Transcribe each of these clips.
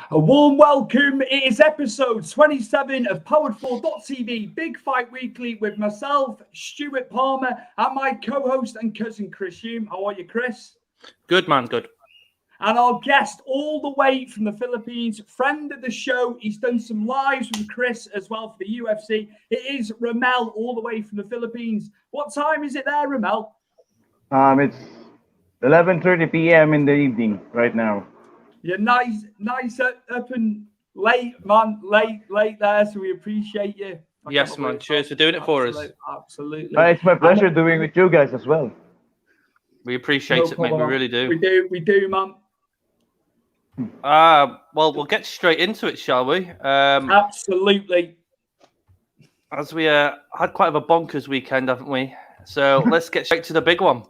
A warm welcome. It is episode 27 of Powered4.tv Big Fight Weekly with myself, Stuart Palmer, and my co-host and cousin Chris Hume. How are you, Chris? Good, man. Good. And our guest all the way from the Philippines, friend of the show. He's done some lives with Chris as well for the UFC. It is Rommel all the way from the Philippines. What time is it there, Rommel? It's 11:30 p.m. in the evening right now. Yeah, nice up and late, man. Late there, so we appreciate you. Yes, man. Cheers for doing it for us. Absolutely. It's my pleasure doing with you guys as well. We appreciate it, mate. We really do. We do, man. Well, we'll get straight into it, shall we? Absolutely. As we had quite a bonkers weekend, haven't we? So let's get straight to the big one.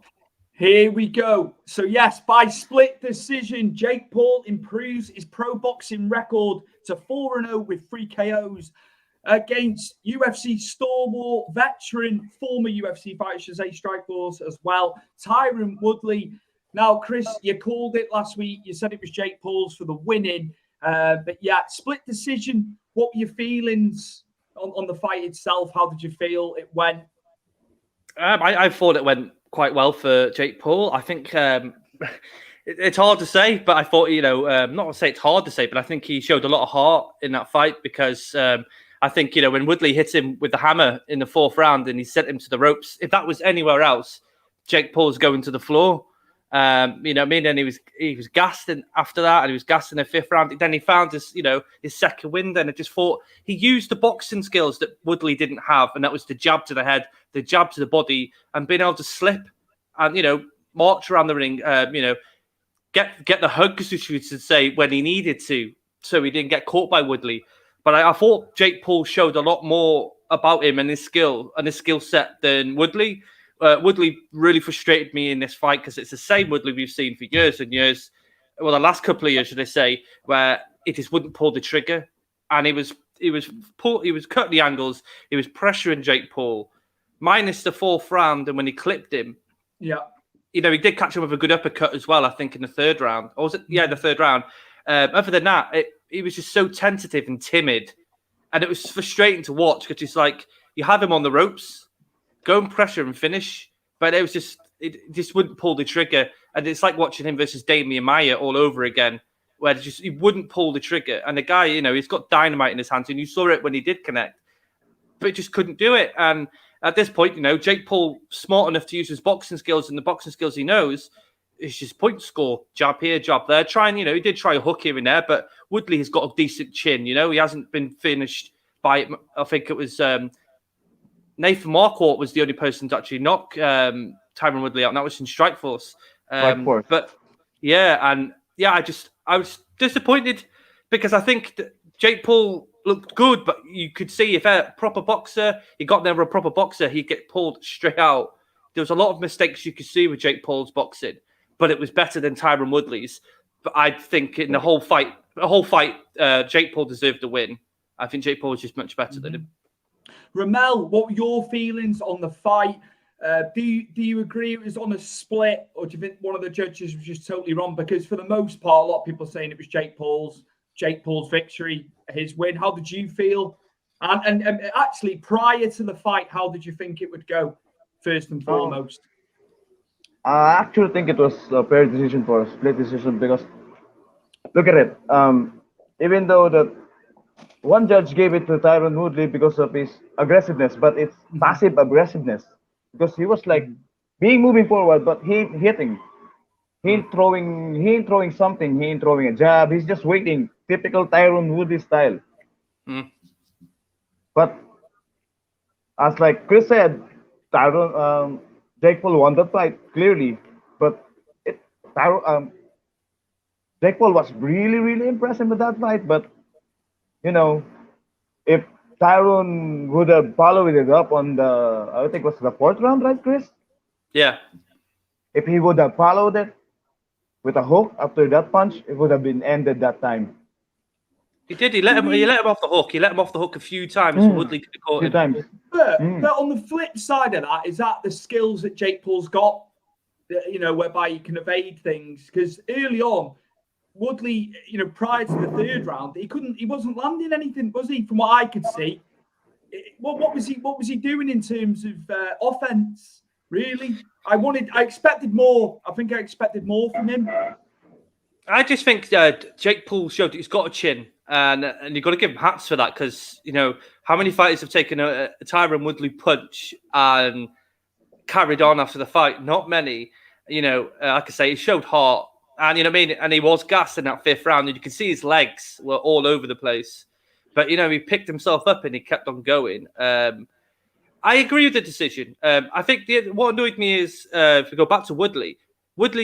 Here we go. So yes, by split decision, Jake Paul improves his pro boxing record to 4-0 with 3 KOs against UFC stalwart veteran, former UFC fighter Chikadze Strikeforce as well, Tyron Woodley. Now, Chris, you called it last week. You said it was Jake Paul's for the winning. But yeah, split decision. What were your feelings on the fight itself? How did you feel it went? I thought it went quite well for Jake Paul. I think it's hard to say, but I thought, not to say it's hard to say, but I think he showed a lot of heart in that fight because I think, when Woodley hit him with the hammer in the 4th round and he sent him to the ropes, if that was anywhere else, Jake Paul's going to the floor. And he was gassed after that, and he was gassed in the 5th round. Then he found his second wind, and I just thought he used the boxing skills that Woodley didn't have, and that was the jab to the head, the jab to the body, and being able to slip and march around the ring, get the hugs, as you should say, when he needed to, so he didn't get caught by Woodley. But I thought Jake Paul showed a lot more about him and his skill set than Woodley. Woodley really frustrated me in this fight because it's the same Woodley we've seen for years and years. Well, the last couple of years, should I say, where he just wouldn't pull the trigger, and he was cutting the angles. He was pressuring Jake Paul, minus the 4th round, and when he clipped him, yeah, he did catch him with a good uppercut as well. I think in the 3rd round, or was it? Yeah, the 3rd round. Other than that, he was just so tentative and timid, and it was frustrating to watch because it's like you have him on the ropes. Go and pressure and finish, but it just wouldn't pull the trigger, and it's like watching him versus Damian Maia all over again, where he wouldn't pull the trigger. And the guy, he's got dynamite in his hands, and you saw it when he did connect, but just couldn't do it. And at this point, Jake Paul, smart enough to use his boxing skills and the boxing skills he knows, it's just point score, jab here, jab there. He did try a hook here and there, but Woodley has got a decent chin. He hasn't been finished by, I think it was. Nathan Marquardt was the only person to actually knock Tyron Woodley out, and that was in Strikeforce. But I was disappointed because I think that Jake Paul looked good, but you could see if a proper boxer, he got there with a proper boxer, he'd get pulled straight out. There was a lot of mistakes you could see with Jake Paul's boxing, but it was better than Tyron Woodley's. But I think in the whole fight, Jake Paul deserved the win. I think Jake Paul was just much better than him. Rommel, what were your feelings on the fight? Do you agree it was on a split, or do you think one of the judges was just totally wrong? Because for the most part, a lot of people are saying it was Jake Paul's victory, his win. How did you feel? And actually, prior to the fight, how did you think it would go? First and foremost, I actually think it was a fair decision for a split decision because look at it. Even though the one judge gave it to Tyron Woodley because of his aggressiveness, but it's passive aggressiveness because he was like moving forward, but he ain't hitting. He ain't throwing something. He ain't throwing a jab. He's just waiting. Typical Tyron Woodley style. But as like Chris said, Jake Paul won the fight clearly, but Jake Paul was really, really impressive with that fight, but if Tyron would have followed it up on I think it was the 4th round, right, Chris? Yeah. If he would have followed it with a hook after that punch, it would have been ended that time. He did. He let him off the hook. He let him off the hook a few times. So Woodley could have caught him. Times. But on the flip side of that, is that the skills that Jake Paul's got, whereby he can evade things? Because early on, Woodley, prior to the third round, he wasn't landing anything, was he? From what I could see, what was he doing in terms of offense? Really, I expected more. I think I expected more from him. I just think Jake Paul showed that he's got a chin, and you've got to give him hats for that, because how many fighters have taken a Tyron Woodley punch and carried on after the fight? Not many. Like I say, he showed heart, and and he was gassed in that 5th round, and you can see his legs were all over the place, but he picked himself up and he kept on going. I agree with the decision. I think what annoyed me is if we go back to Woodley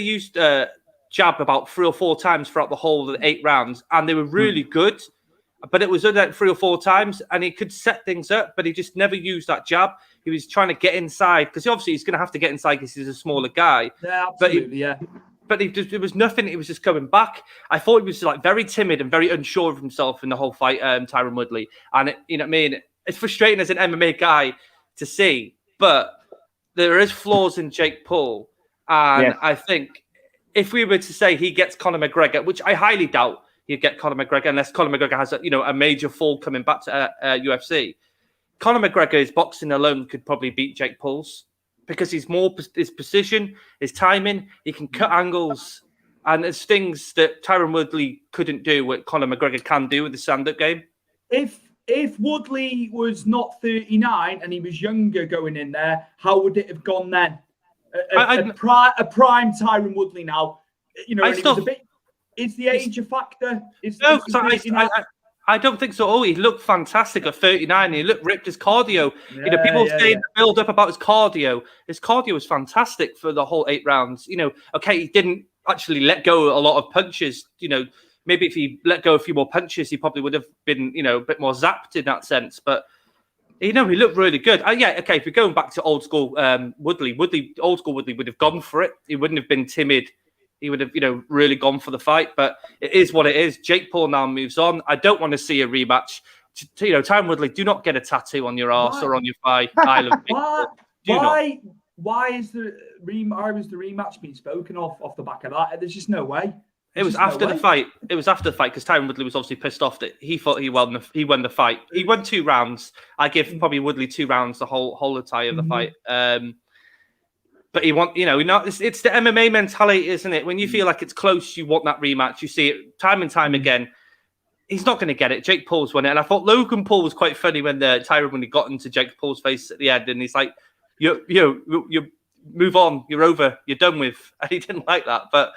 used jab about 3 or 4 times throughout the whole of the 8 rounds, and they were really good, but it was only like 3 or 4 times, and he could set things up, but he just never used that jab. He was trying to get inside, because obviously he's going to have to get inside because he's a smaller guy. Yeah, absolutely, But there was nothing. It was just coming back. I thought he was like very timid and very unsure of himself in the whole fight, Tyron Woodley. And it's frustrating as an MMA guy to see, but there is flaws in Jake Paul, and I think if we were to say he gets Conor McGregor, which I highly doubt he'd get Conor McGregor unless Conor McGregor has a major fall coming back to UFC. Conor McGregor, his boxing alone could probably beat Jake Paul's, because he's more his precision, his timing. He can cut angles, and there's things that Tyron Woodley couldn't do, what Conor McGregor can do with the stand-up game. If Woodley was not 39 and he was younger going in there, how would it have gone then? A prime Tyron Woodley now, is the age a factor? I don't think so. Oh, he looked fantastic at 39. He looked ripped. His cardio. People saying build up about his cardio. His cardio was fantastic for the whole 8 rounds. Okay, he didn't actually let go a lot of punches. Maybe if he let go a few more punches, he probably would have been, a bit more zapped in that sense. But he looked really good. Okay. If we're going back to old school Woodley, old school Woodley would have gone for it. He wouldn't have been timid. He would have, really gone for the fight. But it is what it is. Jake Paul now moves on. I don't want to see a rematch. Tyron Woodley, do not get a tattoo on your arse or on your thigh. Why is the rematch being spoken off the back of that? There's just no way. It was after the fight. It was after the fight, because Tyron Woodley was obviously pissed off that he thought he won the fight. He won 2 rounds. I give probably Woodley 2 rounds the whole entire of the fight. But he it's the MMA mentality, isn't it? When you feel like it's close, you want that rematch. You see it time and time again. He's not going to get it. Jake Paul's won it, and I thought Logan Paul was quite funny when Tyron got into Jake Paul's face at the end, and he's like, "You move on. You're over. You're done with." And he didn't like that, but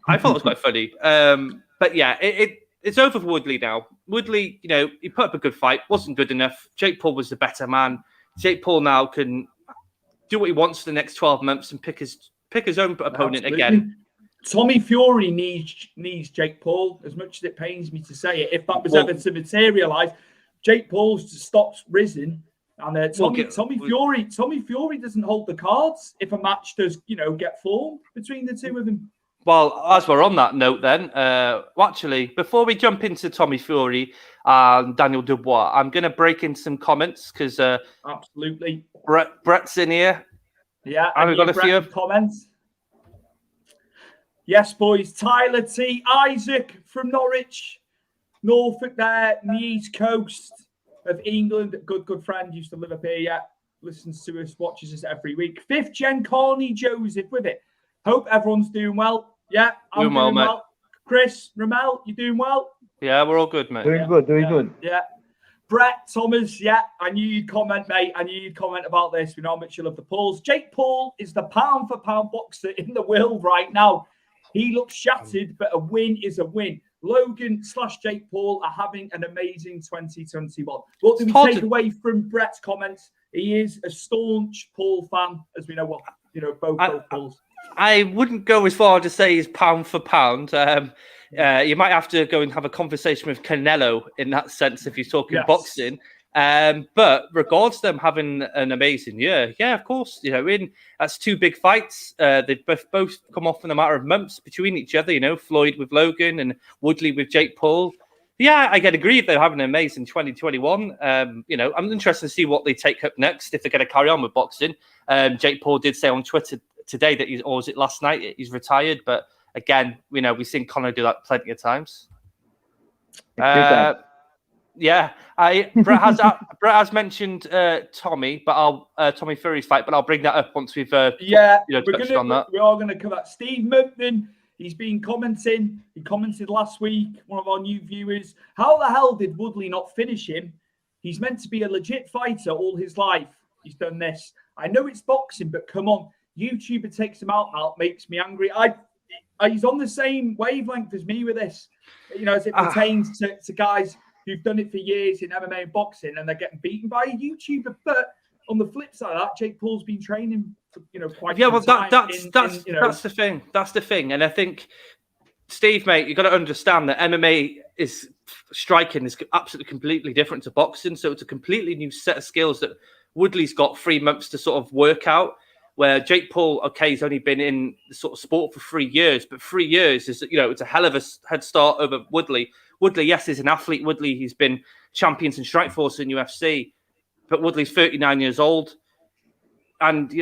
I thought it was quite funny. But yeah, it's over for Woodley now. Woodley, he put up a good fight. Wasn't good enough. Jake Paul was the better man. Jake Paul now can do what he wants for the next 12 months and pick his own opponent again. Tommy Fury needs Jake Paul, as much as it pains me to say it. If that was ever to materialise, Jake Paul's stopped risen. And Tommy Fury doesn't hold the cards if a match does, get formed between the two of them. Well, as we're on that note then, actually, before we jump into Tommy Fury and Daniel Dubois, I'm going to break in some comments because absolutely, Brett's in here. Yeah, and we've got a few comments. Yes, boys. Tyler T. Isaac from Norwich, Norfolk there, on the East Coast of England. Good friend, used to live up here, listens to us, watches us every week. 5th gen Carney Joseph with it. Hope everyone's doing well. Yeah, I'm doing well, mate. Chris, Rommel, you doing well? Yeah, we're all good, mate. Doing good. Yeah. Brett, Thomas, I knew you'd comment, mate. I knew you'd comment about this. We know how much you love the Pauls. Jake Paul is the pound-for-pound boxer in the world right now. He looks shattered, but a win is a win. Logan/Jake Paul are having an amazing 2021. What do we take away from Brett's comments? He is a staunch Paul fan, as we know. Well, both Pauls. I wouldn't go as far to say he's pound for pound. You might have to go and have a conversation with Canelo in that sense if you're talking boxing. But regards to them having an amazing year, of course. That's 2 big fights. They've both come off in a matter of months between each other. Floyd with Logan and Woodley with Jake Paul. Yeah, I can agree if they're having an amazing 2021. I'm interested to see what they take up next if they're going to carry on with boxing. Jake Paul did say on Twitter today that or was it last night? He's retired, but again, we've seen Conor do that plenty of times. Times. Yeah, Brett has mentioned Tommy, but Tommy Fury's fight, but I'll bring that up once we've touched on that. We are gonna cover that. Steve Merton, he's been commenting. He commented last week, one of our new viewers. How the hell did Woodley not finish him? He's meant to be a legit fighter all his life. He's done this. I know it's boxing, but come on, YouTuber takes him out makes me angry. He's on the same wavelength as me with this, as it pertains to guys who've done it for years in MMA and boxing, and they're getting beaten by a YouTuber. But on the flip side of that, Jake Paul's been training for quite some time. That's the thing. That's the thing, and I think, Steve, mate, you've got to understand that MMA is striking is absolutely completely different to boxing. So it's a completely new set of skills that Woodley's got 3 months to sort of work out. Where Jake Paul, he's only been in the sort of sport for 3 years, but 3 years is, it's a hell of a head start over Woodley. Woodley, yes, is an athlete. Woodley, he's been champions in Strikeforce in UFC, but Woodley's 39 years old. And,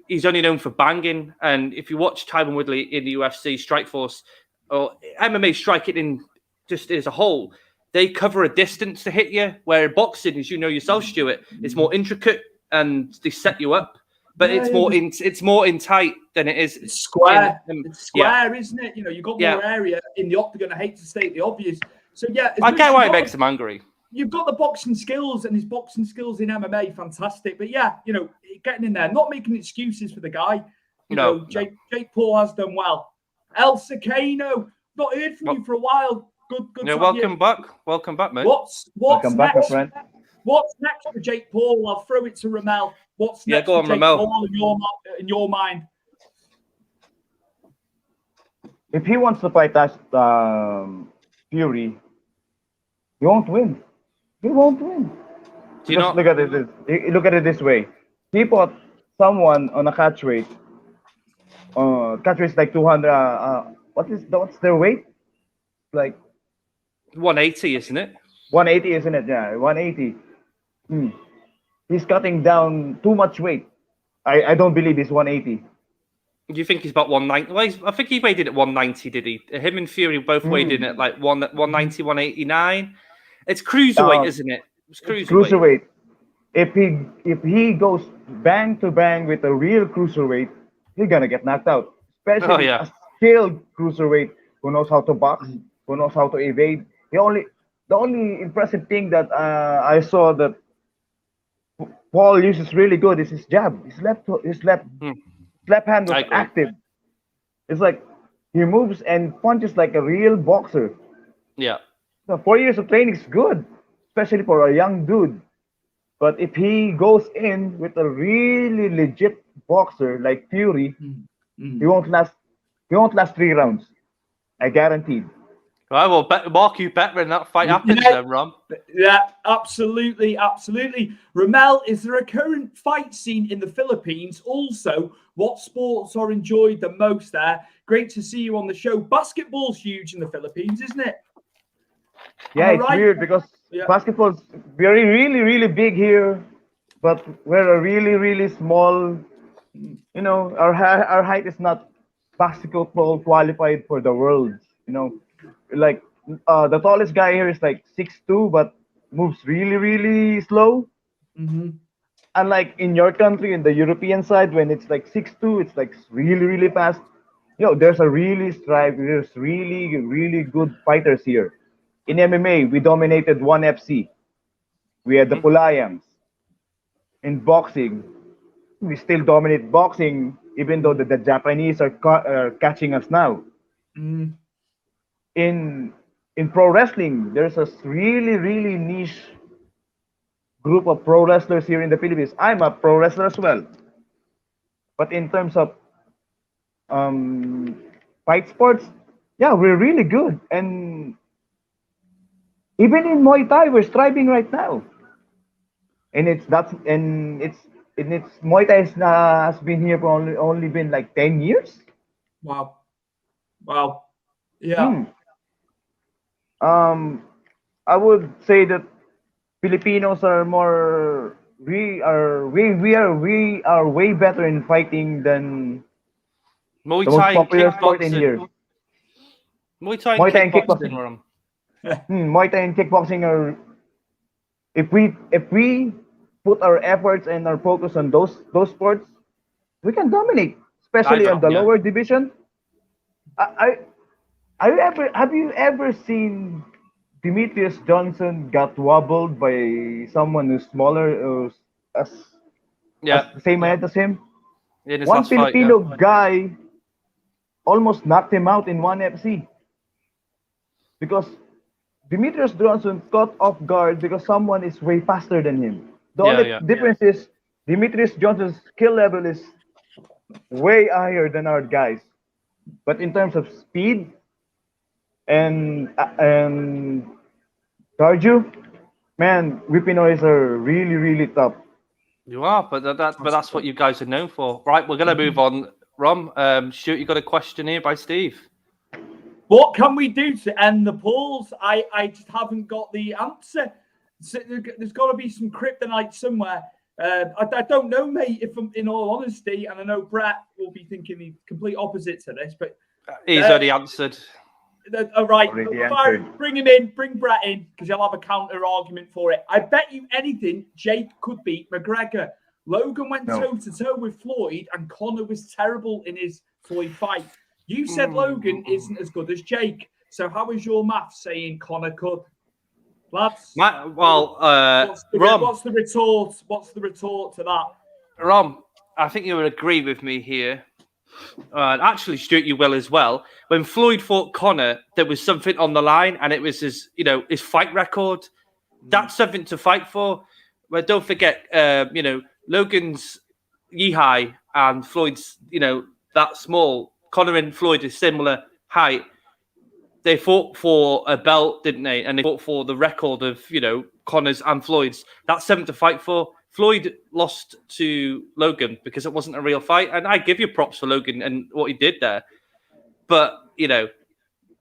he's only known for banging. And if you watch Tyron Woodley in the UFC, Strikeforce, or MMA striking in just as a whole, they cover a distance to hit you, where in boxing, as you know yourself, Stuart, it's more intricate and they set you up. But it's more in tight than it is. It's square. It's square, isn't it? You've got more area in the octagon. I hate to state the obvious. So, I get why it makes him angry. You've got the boxing skills, and his boxing skills in MMA, fantastic. But, getting in there, not making excuses for the guy. Jake Paul has done well. El Secano, not heard from you for a while. Good. Welcome back. Welcome back, mate. What's welcome next? Back, my friend. What's next for Jake Paul? I'll throw it to Rommel. What's next go on, for Jake Rommel. Paul in your mind? If he wants to fight Fury, he won't win. He won't win. Look at it this way. He fought someone on a catch weight. Catch weight is like 200. What's their weight? Like 180, isn't it? 180, isn't it? Yeah, 180. He's cutting down too much weight. I don't believe he's 180. Do you think he's about 190? Well, I think he weighed in at 190, did he? Him and Fury both weighed in at like 190, 189. It's cruiserweight, isn't it? It's cruiserweight. If he goes bang to bang with a real cruiserweight, he's gonna get knocked out. Especially a skilled cruiserweight who knows how to box, who knows how to evade. The only impressive thing that I saw that Paul uses really good is his jab. His left hand was active. It's like he moves and punches like a real boxer. Yeah. So 4 years of training is good, especially for a young dude. But if he goes in with a really legit boxer like Fury, he won't last 3 rounds. I guarantee. Right, well, mark you bet when that fight happens, then, Rom. Yeah, absolutely. Rommel, is there a current fight scene in the Philippines? Also, what sports are enjoyed the most there? Great to see you on the show. Basketball's huge in the Philippines, isn't it? Yeah, it's weird because basketball's very, really, really big here, but we're a really, really small. Our height is not basketball qualified for the world. Like the tallest guy here is like 6'2", but moves really, really slow. Unlike in your country, in the European side, when it's like 6'2", it's like really, really fast. There's there's really, really good fighters here. In MMA, we dominated ONE FC. We had the Pulayams. In boxing, we still dominate boxing, even though the Japanese are catching us now. In pro wrestling, there's a really, really niche group of pro wrestlers here in the Philippines. I'm a pro wrestler as well. But in terms of fight sports, we're really good. And even in Muay Thai, we're striving right now. And Muay Thai has been here for only been like 10 years. Wow. Yeah. I would say that Filipinos are we are way better in fighting than Muay the most Thai and popular sport in kickboxing. here. Muay Thai Muay Thai and and kickboxing. kickboxing. Muay Thai and kickboxing are. If we put our efforts and our focus on those sports, we can dominate, especially on the Yeah. lower division. Have you ever seen Demetrius Johnson got wobbled by someone who's smaller, as the same height as him? In his One last fight, Filipino guy almost knocked him out in one FC because Demetrius Johnson caught off guard because someone is way faster than him. The only difference is Demetrius Johnson's skill level is way higher than our guys, but in terms of speed and cardio, man, we Pinoys are really, really tough. You are, but that's what you guys are known for. Right, we're going to move on. Rom, shoot, you got a question here by Steve. What can we do to end the polls? I just haven't got the answer. So there's got to be some kryptonite somewhere. I don't know, mate, if I'm in all honesty, and I know Brett will be thinking the complete opposite to this, but he's already answered. All right, bring him in, bring Brett in, because he'll have a counter argument for it. I bet you anything Jake could beat McGregor. Logan went toe-to-toe with Floyd, and Conor was terrible in his Floyd fight. You said Logan isn't as good as Jake. So how is your math saying Conor could? Lads, Rom, what's the retort? What's the retort to that? Rom, I think you would agree with me here. Actually, Stuart, you will as well. When Floyd fought Conor, there was something on the line, and it was his fight record. That's something to fight for. But don't forget, Logan's yee-high and Floyd's, that small. Conor and Floyd is similar height. They fought for a belt, didn't they? And they fought for the record of, Conor's and Floyd's. That's something to fight for. Floyd lost to Logan because it wasn't a real fight. And I give you props for Logan and what he did there. But,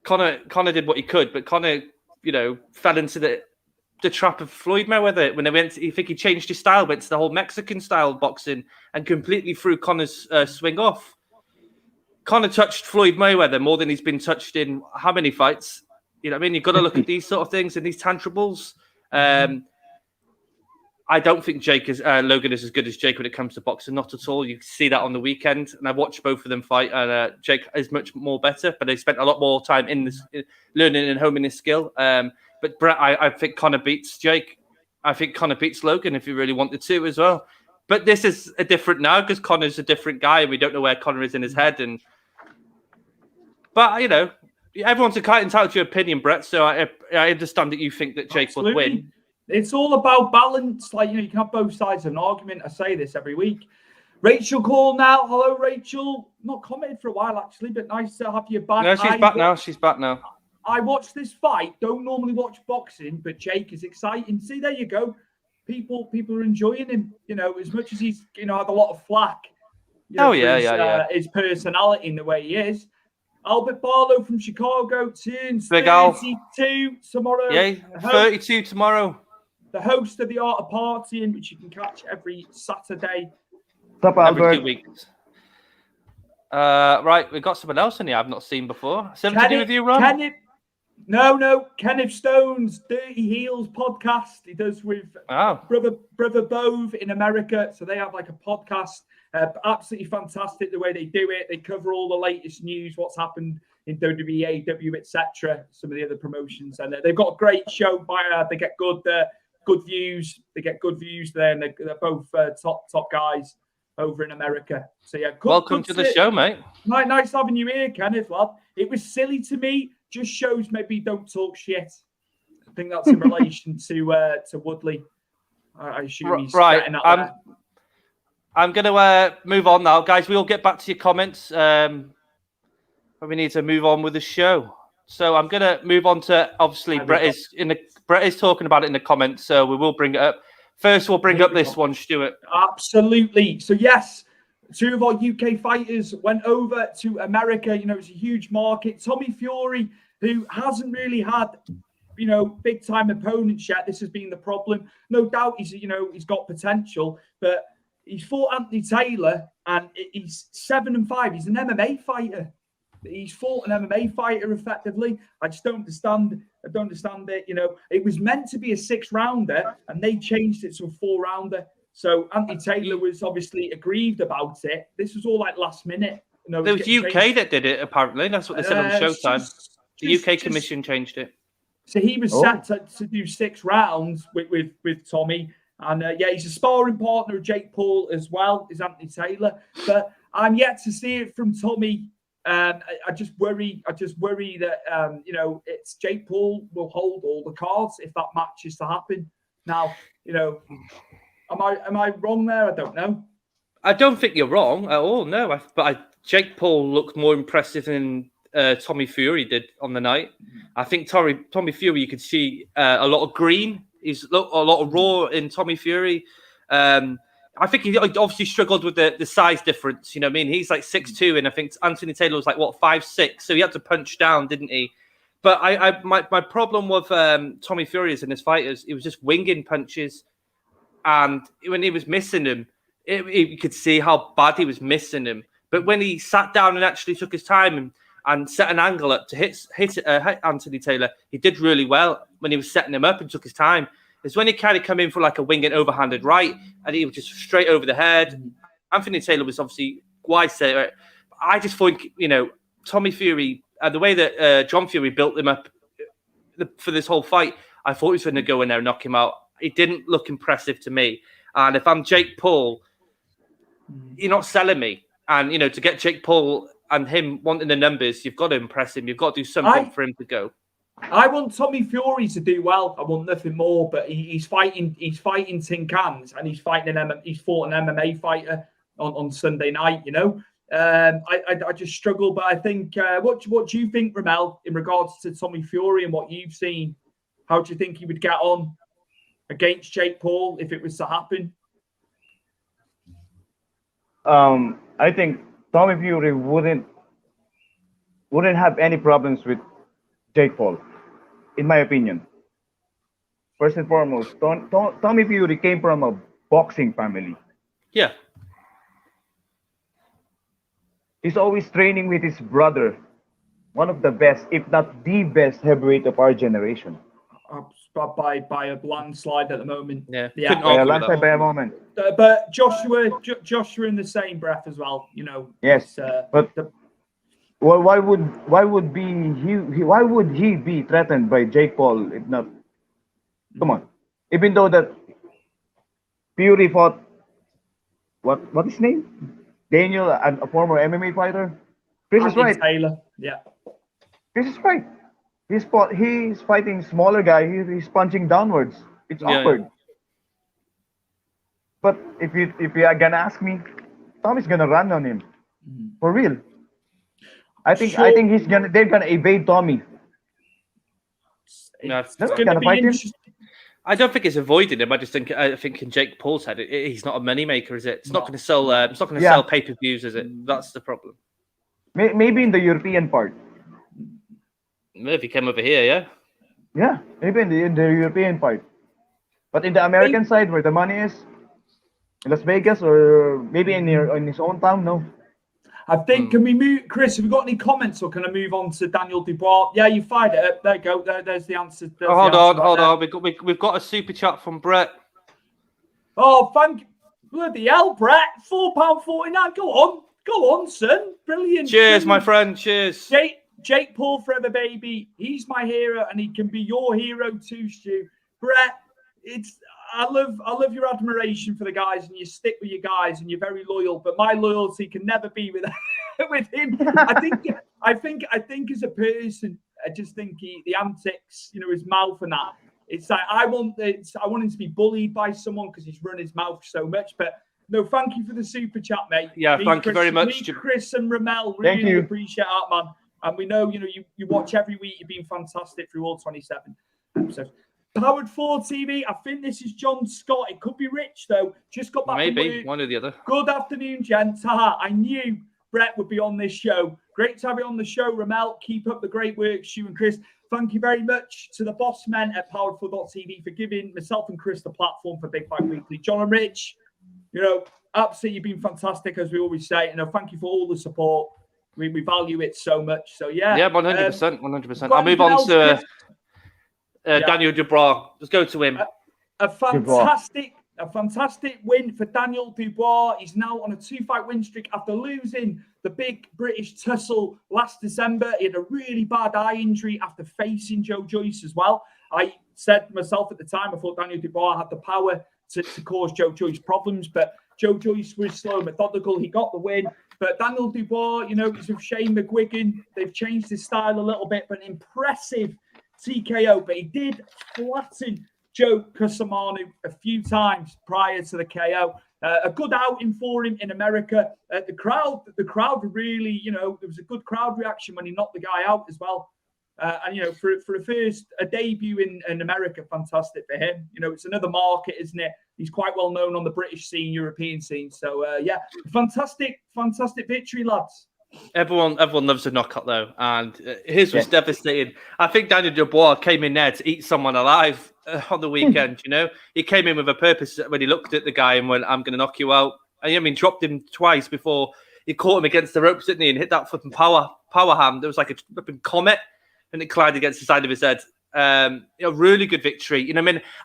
Conor did what he could. But Conor, fell into the trap of Floyd Mayweather when I think he changed his style, went to the whole Mexican style boxing and completely threw Conor's swing off. Conor touched Floyd Mayweather more than he's been touched in how many fights? You know what I mean? You've got to look at these sort of things and these tangibles. I don't think Logan is as good as Jake when it comes to boxing. Not at all. You see that on the weekend. And I watched both of them fight. And Jake is much more better, but they spent a lot more time in learning and homing his skill. But Brett, I think Conor beats Jake. I think Conor beats Logan if he really wanted to as well. But this is a different now because Conor's a different guy and we don't know where Conor is in his head. But, everyone's entitled to your opinion, Brett. So I understand that you think that Jake would win. It's all about balance. You can have both sides of an argument. I say this every week. Rachel call now. Hello, Rachel. Not commented for a while, actually, but nice to have you back. No, she's back now. I watched this fight. Don't normally watch boxing, but Jake is exciting. See, there you go. People are enjoying him. As much as he's had a lot of flack. His personality and the way he is. Albert Barlow from Chicago turns 32 tomorrow. Yeah, 32 tomorrow. The host of the Art of Partying, which you can catch every Saturday. Stop, Albert. Every 2 weeks. Right, we've got someone else in here I've not seen before. Something to do with you, Ron? No. Kenneth Stone's Dirty Heels podcast. He does with Brother Bove in America. So they have a podcast. Absolutely fantastic the way they do it. They cover all the latest news, what's happened in WWE, AEW, etc. Some of the other promotions, and they've got a great show. They get good views. They get good views there, and they're both top guys over in America. So yeah, welcome to the show, mate. Nice having you here, Kenneth. Lad, it was silly to me. Just shows maybe don't talk shit. I think that's in relation to Woodley. I assume he's getting that there. I'm going to move on now, guys. We'll get back to your comments, but we need to move on with the show. So I'm going to move on to obviously Brett is talking about it in the comments, so we will bring it up. First, we'll bring up this one, Stuart. Absolutely. So yes, two of our UK fighters went over to America. It's a huge market. Tommy Fury, who hasn't really had big time opponents yet. This has been the problem. No doubt he's got potential, but he's fought Anthony Taylor, and he's 7-5. He's an MMA fighter. He's fought an MMA fighter effectively. I just don't understand. I don't understand it. You know, it was meant to be a 6-rounder, and they changed it to a 4-rounder. So Anthony Taylor was obviously aggrieved about it. This was all like last minute. You know, there was UK that did it, apparently. That's what they said on Showtime. The UK commission changed it. So he was set to do 6 rounds with Tommy. And he's a sparring partner of Jake Paul as well, is Anthony Taylor. But I'm yet to see it from Tommy. I just worry that it's Jake Paul will hold all the cards if that match is to happen. Now, am I wrong there? I don't know. I don't think you're wrong at all. No, Jake Paul looked more impressive than Tommy Fury did on the night. I think Tommy Fury, you could see a lot of green. He's a lot of raw in Tommy Fury. I think he obviously struggled with the size difference. You know what I mean? He's like 6'2", and I think Anthony Taylor was like, 5'6", so he had to punch down, didn't he? But my problem with Tommy Fury is in his fighters, he was just winging punches, and when he was missing them, you could see how bad he was missing them. But when he sat down and actually took his time and set an angle up to hit Anthony Taylor, he did really well when he was setting him up and took his time. It's when he kind of come in for like a wing and overhanded right, and he was just straight over the head. Anthony Taylor was obviously wise there. I just think, Tommy Fury, the way that John Fury built him up for this whole fight, I thought he was going to go in there and knock him out. It didn't look impressive to me. And if I'm Jake Paul, you're not selling me. And, to get Jake Paul and him wanting the numbers, you've got to impress him. You've got to do something for him to go. I want Tommy Fury to do well. I want nothing more. But he's fighting tin cans, and he's fought an MMA fighter on Sunday night. I just struggle. But I think what do you think, Rommel, in regards to Tommy Fury and what you've seen? How do you think he would get on against Jake Paul if it was to happen? I think Tommy Fury wouldn't have any problems with Jake Paul, in my opinion. First and foremost, Tommy Fury came from a boxing family. Yeah. He's always training with his brother, one of the best, if not the best heavyweight of our generation. By a landslide at the moment. Yeah. By a landslide by a moment. But Joshua in the same breath as well. Yes. Why would he be threatened by Jake Paul if not? Come on. Even though that Fury fought what is his name? Daniel, a former MMA fighter. Chris is right. Taylor. Yeah. Chris is right. He's fighting smaller guy. He's punching downwards. It's awkward. Yeah. But if you are gonna ask me, Tommy's gonna run on him for real. I think they're gonna evade Tommy. No, it's gonna fight him. I don't think it's avoiding him. I think in Jake Paul's head, he's not a moneymaker, is it? It's not going to sell. It's not going to sell pay-per-views, is it? That's the problem. Maybe in the European part. If he came over here, yeah. Yeah, maybe in the European part, but in the American side where the money is, in Las Vegas or maybe in his own town, no. I think, can we move, Chris, have you got any comments or can I move on to Daniel Dubois? Yeah, you fired it up. There you go. There's the answer. Hold on. We've got a super chat from Brett. Oh, thank you. Bloody hell, Brett. £4.49. Go on, son. Brilliant. Cheers, my friend. Cheers. Jake Paul forever, baby. He's my hero and he can be your hero too, Stu. Brett, I love your admiration for the guys and you stick with your guys and you're very loyal, but my loyalty can never be with him. I think as a person, I just think the antics, his mouth and that. It's like I want him to be bullied by someone because he's run his mouth so much. But no, thank you for the super chat, mate. Yeah, thank you very much, Chris and Rommel. Really appreciate that, man. And we know, you watch every week. You've been fantastic through all 27 episodes. Powered 4 TV. I think this is John Scott. It could be Rich, though. Just got back Maybe. From work. One or the other. Good afternoon, gents. I knew Brett would be on this show. Great to have you on the show, Rommel. Keep up the great work, Stu and Chris. Thank you very much to the boss men at Powered 4 TV for giving myself and Chris the platform for Big Fight Weekly. John and Rich, absolutely, you've been fantastic, as we always say. Thank you for all the support. We value it so much. So, yeah. 100%. 100%. I'll move on to Daniel Dubois. Let's go to him. A fantastic win for Daniel Dubois. He's now on a 2-fight win streak after losing the big British tussle last December. He had a really bad eye injury after facing Joe Joyce as well. I said myself at the time, I thought Daniel Dubois had the power to cause Joe Joyce problems, but Joe Joyce was slow, methodical. He got the win. But Daniel Dubois, he's with Shane McGuigan. They've changed his style a little bit, but an impressive TKO. But he did flatten Joe Cusimano a few times prior to the KO. A good outing for him in America. The crowd really, there was a good crowd reaction when he knocked the guy out as well. And for a debut in America, fantastic for him. It's another market, isn't it? He's quite well known on the British scene, European scene. So fantastic victory, lads. Everyone loves a knockout though, and his was devastating. I think Daniel Dubois came in there to eat someone alive on the weekend. He came in with a purpose when he looked at the guy and went, "I'm going to knock you out." And dropped him twice before he caught him against the ropes, didn't he? And hit that flipping power hand. There was like a flipping comet, and it collided against the side of his head. Really good victory.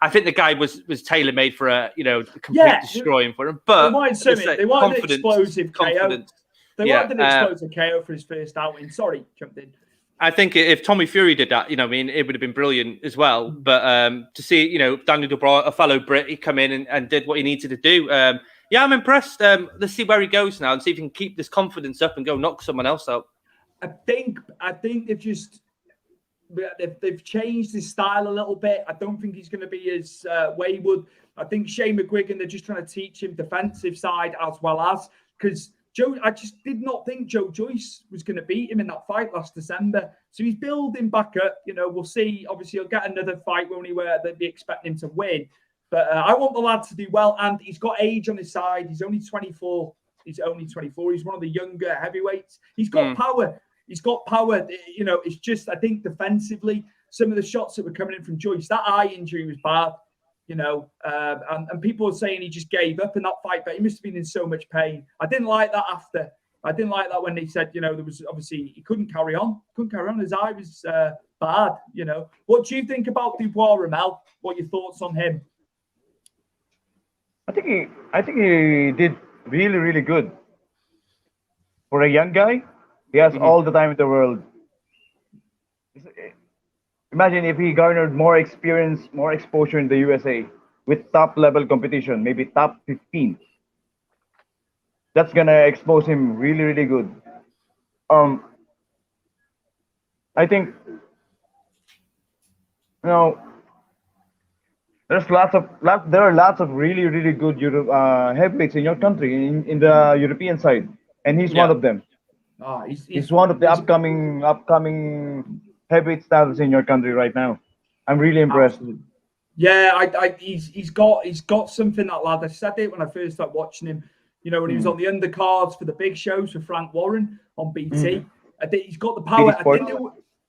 I think the guy was tailor made for a complete destroying for him. But they wanted an explosive KO. They wanted an explosive KO for his first outing. Sorry, jumped in. I think if Tommy Fury did that, it would have been brilliant as well. But to see, Daniel Dubois, a fellow Brit, he come in and did what he needed to do. I'm impressed. Let's see where he goes now and see if he can keep this confidence up and go knock someone else out. I think they've changed his style a little bit. I don't think he's going to be as wayward. I think Shane McGuigan, they're just trying to teach him defensive side as well as, because I just did not think Joe Joyce was going to beat him in that fight last December. So he's building back up. We'll see. Obviously, he'll get another fight where they'd be expecting him to win. But I want the lad to do well. And he's got age on his side. He's only 24. He's one of the younger heavyweights. He's got power. He's got power. It's just, I think, defensively, some of the shots that were coming in from Joyce, that eye injury was bad. And people are saying he just gave up in that fight, but he must have been in so much pain. I didn't like that after. I didn't like that when they said, there was obviously he couldn't carry on. His eye was bad. What do you think about Dubois, Rommel? What are your thoughts on him? I think he did really, really good for a young guy. He has all the time in the world. Imagine if he garnered more experience, more exposure in the USA with top-level competition, maybe top 15. That's going to expose him really, really good. I think, there are lots of really, really good heavyweights in your country, in the European side, and he's one of them. He's one of the upcoming heavyweight stars in your country right now. I'm really impressed. Absolutely. Yeah, he's got something, that lad. I said it when I first started watching him. When he was on the undercards for the big shows for Frank Warren on BT. I think he's got the power. I think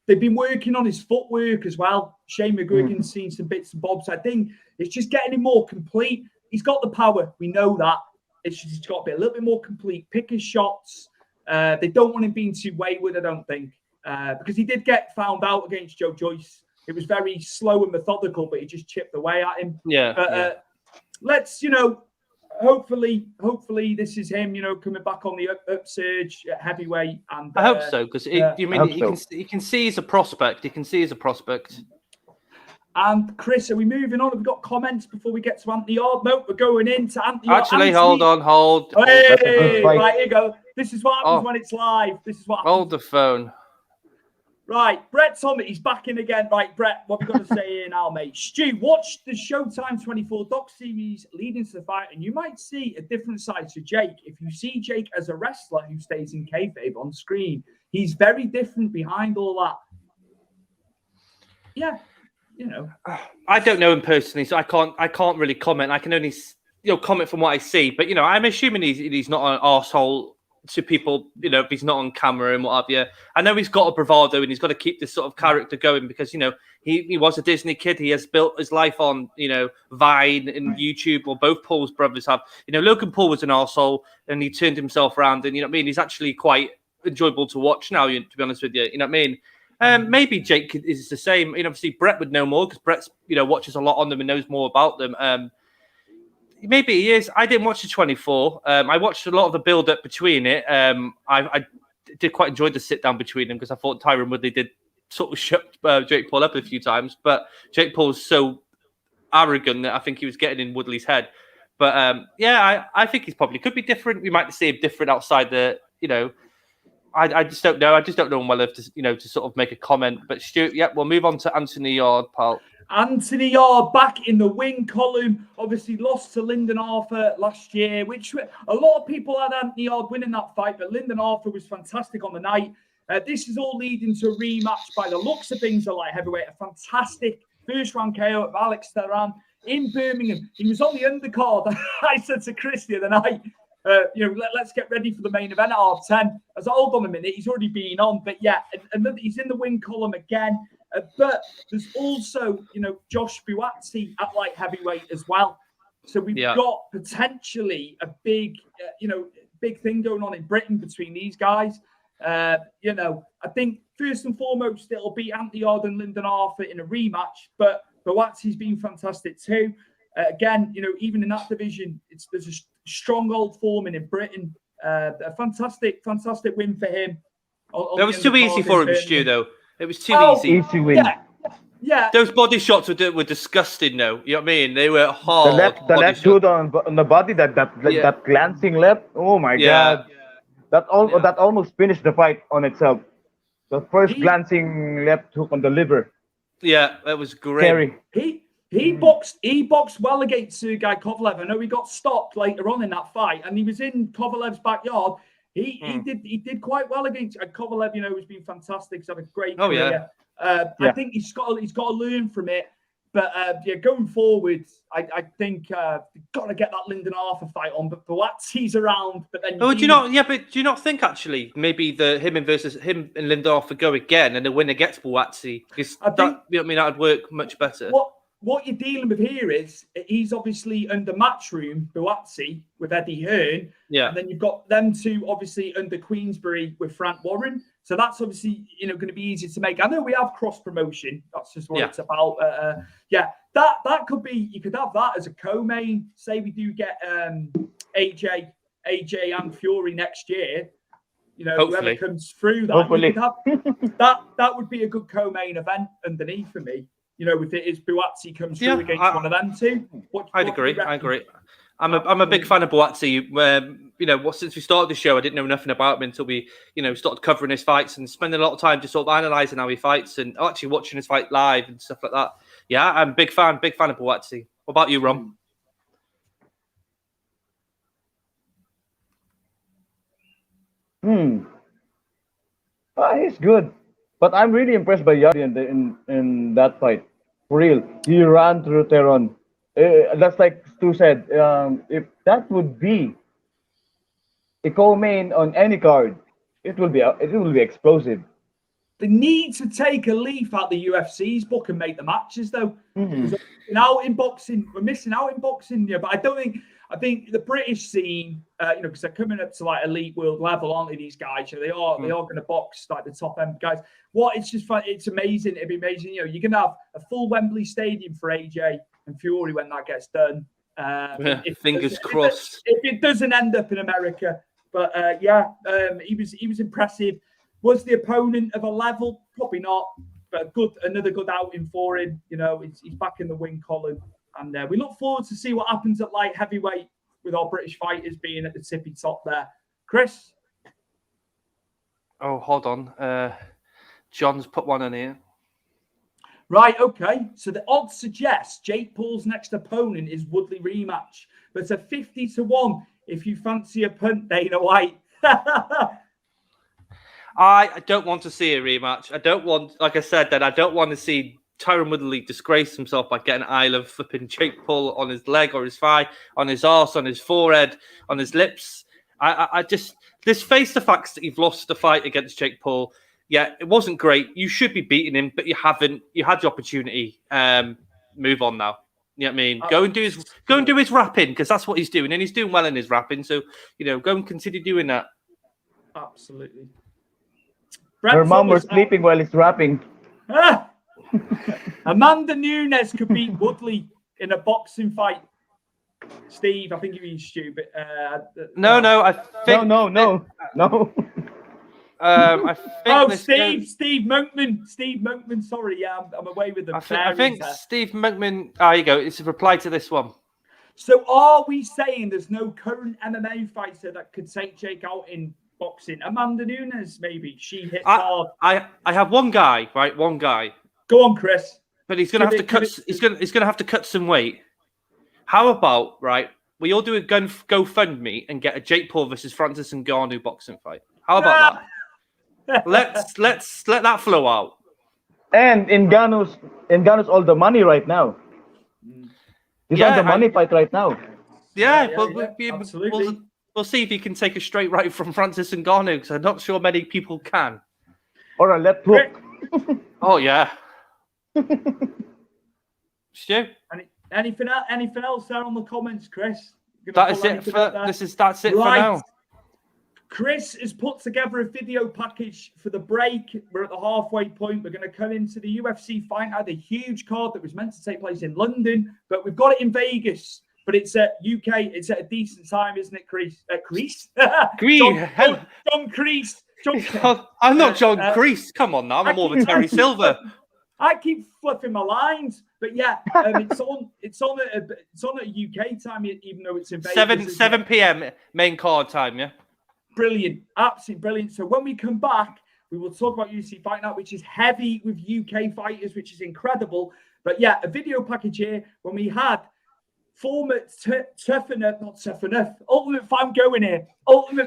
they've been working on his footwork as well. Shane McGuigan's seen some bits and bobs. I think it's just getting him more complete. He's got the power. We know that. It's just got to be a little bit more complete. Pick his shots. They don't want him being too wayward, I don't think. Because he did get found out against Joe Joyce. It was very slow and methodical, but he just chipped away at him. Let's, hopefully this is him, coming back on the upsurge at heavyweight. And I hope so, because you can see he's a prospect. You can see he's a prospect. And Chris, are we moving on? Have we got comments before we get to Anthony Ard? No, we're going into Anthony. Actually, hold on. Hey, right, here you go. This is what happens when it's live. This is what happens. Hold the phone. Right, Brett Tommy, he's back in again. Right, Brett, what have we got to say here now, mate? Stu, watch the Showtime 24 doc series leading to the fight, and you might see a different side to Jake. If you see Jake as a wrestler who stays in kayfabe on screen, he's very different behind all that. Yeah, I don't know him personally, so I can't really comment. I can only comment from what I see. But I'm assuming he's not an arsehole to people, if he's not on camera and what have you. I know he's got a bravado and he's got to keep this sort of character going because, he was a Disney kid. He has built his life on, Vine and YouTube, or both Paul's brothers have. Logan Paul was an arsehole and he turned himself around and, he's actually quite enjoyable to watch now, to be honest with you. You know what I mean? Maybe Jake is the same. Obviously Brett would know more because Brett's, watches a lot on them and knows more about them. Maybe he is. I didn't watch the 24. I watched a lot of the build-up between it. I did quite enjoy the sit-down between them because I thought Tyron Woodley did sort of shut Jake Paul up a few times. But Jake Paul's so arrogant that I think he was getting in Woodley's head. But, I think he's probably could be different. We might see him different outside the, I just don't know. I just don't know him well enough to, to sort of make a comment. But Stuart, we'll move on to Anthony Yard, pal. Anthony Yard back in the wing column. Obviously lost to Lyndon Arthur last year, which a lot of people had Anthony Yard winning that fight, but Lyndon Arthur was fantastic on the night. This is all leading to a rematch by the looks of things at light heavyweight. A fantastic first round KO of Alex Theran in Birmingham. He was on the undercard. I said to Chris the other night, let's get ready for the main event at 10:30. I was like, hold on a minute, he's already been on. But he's in the wing column again. But there's also, Josh Buatsi at light heavyweight as well. So we've got potentially a big, big thing going on in Britain between these guys. I think first and foremost, it'll be Anthony Yard and Lyndon Arthur in a rematch. But Buatsi's been fantastic too. Again, even in that division, there's a strong old foreman in Britain. A fantastic win for him. That was too easy for him, Stu, though. It was too easy. Easy win. Yeah. Those body shots were disgusting, though. You know what I mean? They were hard. The left dude on the body, that glancing left. Oh my God. That almost finished the fight on itself. The first glancing left hook on the liver. Yeah, that was great. Scary. He boxed well against Sergey Kovalev. I know he got stopped later on in that fight, and he was in Kovalev's backyard. He did quite well against Kovalev. Has been fantastic. He's had a great career. I think he's got to learn from it. But going forward, I think you've got to get that Lyndon Arthur fight on. But Buatsi's around. But then do you not think actually maybe him and Lyndon Arthur go again and the winner gets Buatsi? Because that would work much better. What you're dealing with here is he's obviously under Matchroom, Buatsi, with Eddie Hearn. Yeah. And then you've got them two obviously under Queensberry with Frank Warren. So that's obviously, going to be easy to make. I know we have cross promotion. That's just what it's about. That could be, you could have that as a co-main. Say we do get AJ and Fury next year. Whoever comes through that. Hopefully. That would be a good co-main event underneath for me. If it is Buatsi comes through against one of them two. I'd agree. I'm a big fan of Buatsi. Since we started the show, I didn't know nothing about him until we, started covering his fights and spending a lot of time just sort of analysing how he fights and actually watching his fight live and stuff like that. Yeah, I'm a big fan of Buatsi. What about you, Rom? He's good. But I'm really impressed by Yari in that fight. For real. He ran through Tyron. That's like Stu said. If that would be a co-main on any card, it will be explosive. They need to take a leaf out the UFC's book and make the matches, though. Mm-hmm. We're missing out in boxing. But I think the British scene, because they're coming up to like elite world level, aren't they? These guys, they are going to box like the top end guys. It's just fun. It's amazing. It'd be amazing. You're going to have a full Wembley Stadium for AJ and Fury when that gets done. Fingers crossed. If it doesn't end up in America, but he was impressive. Was the opponent of a level? Probably not. But another good outing for him. He's back in the wing column. And we look forward to see what happens at light heavyweight with our British fighters being at the tippy top there. Chris? Oh, hold on. John's put one in here. Right, okay. So the odds suggest Jake Paul's next opponent is Woodley rematch. But it's a 50-1 if you fancy a punt, Dana White. I don't want to see a rematch. I don't want to see Tyron Woodley disgrace himself by getting eye of flipping Jake Paul on his leg or his thigh, on his arse, on his forehead, on his lips. I just Let's face the facts that you've lost the fight against Jake Paul. Yeah, it wasn't great. You should be beating him, but you haven't. You had the opportunity. Move on now. You know what I mean? Go and do his rapping, because that's what he's doing, and he's doing well in his rapping. So, go and continue doing that. Absolutely. Her mom was sleeping while he's rapping. Amanda Nunes could beat Woodley in a boxing fight. Steve, I think you're being stupid. No. I think no. I think Steve Monkman. Sorry, yeah, I'm away with the. I think Steve Monkman. There you go. It's a reply to this one. So, are we saying there's no current MMA fighter that could take Jake out in boxing? Amanda Nunes, maybe. She hits hard. I have one guy, right? One guy. Go on, Chris. But he's gonna have to cut. He's gonna have to cut some weight. How about, right? We all do a GoFundMe and get a Jake Paul versus Francis Ngannou boxing fight. How about that? Let's let that flow out. And Ngannou's all the money right now. He's on the money fight right now. We'll see if he can take a straight right from Francis Ngannou, because I'm not sure many people can. Or a left hook. Oh yeah. Stu? Anything else there on the comments, Chris? That's it for now. Chris has put together a video package for the break. We're at the halfway point. We're going to come into the UFC Fight Night, a huge card that was meant to take place in London, but we've got it in Vegas. But it's at UK. It's at a decent time, isn't it, Chris? Chris? John Kreese. I'm not John Kreese. Come on now. I'm more than Terry Silver. I keep flipping my lines, but yeah, it's on at UK time, even though it's in Vegas. 7 p.m. main card time, yeah. Brilliant, absolutely brilliant. So when we come back, we will talk about UFC Fight Night, which is heavy with UK fighters, which is incredible. But yeah, a video package here when we had former Ultimate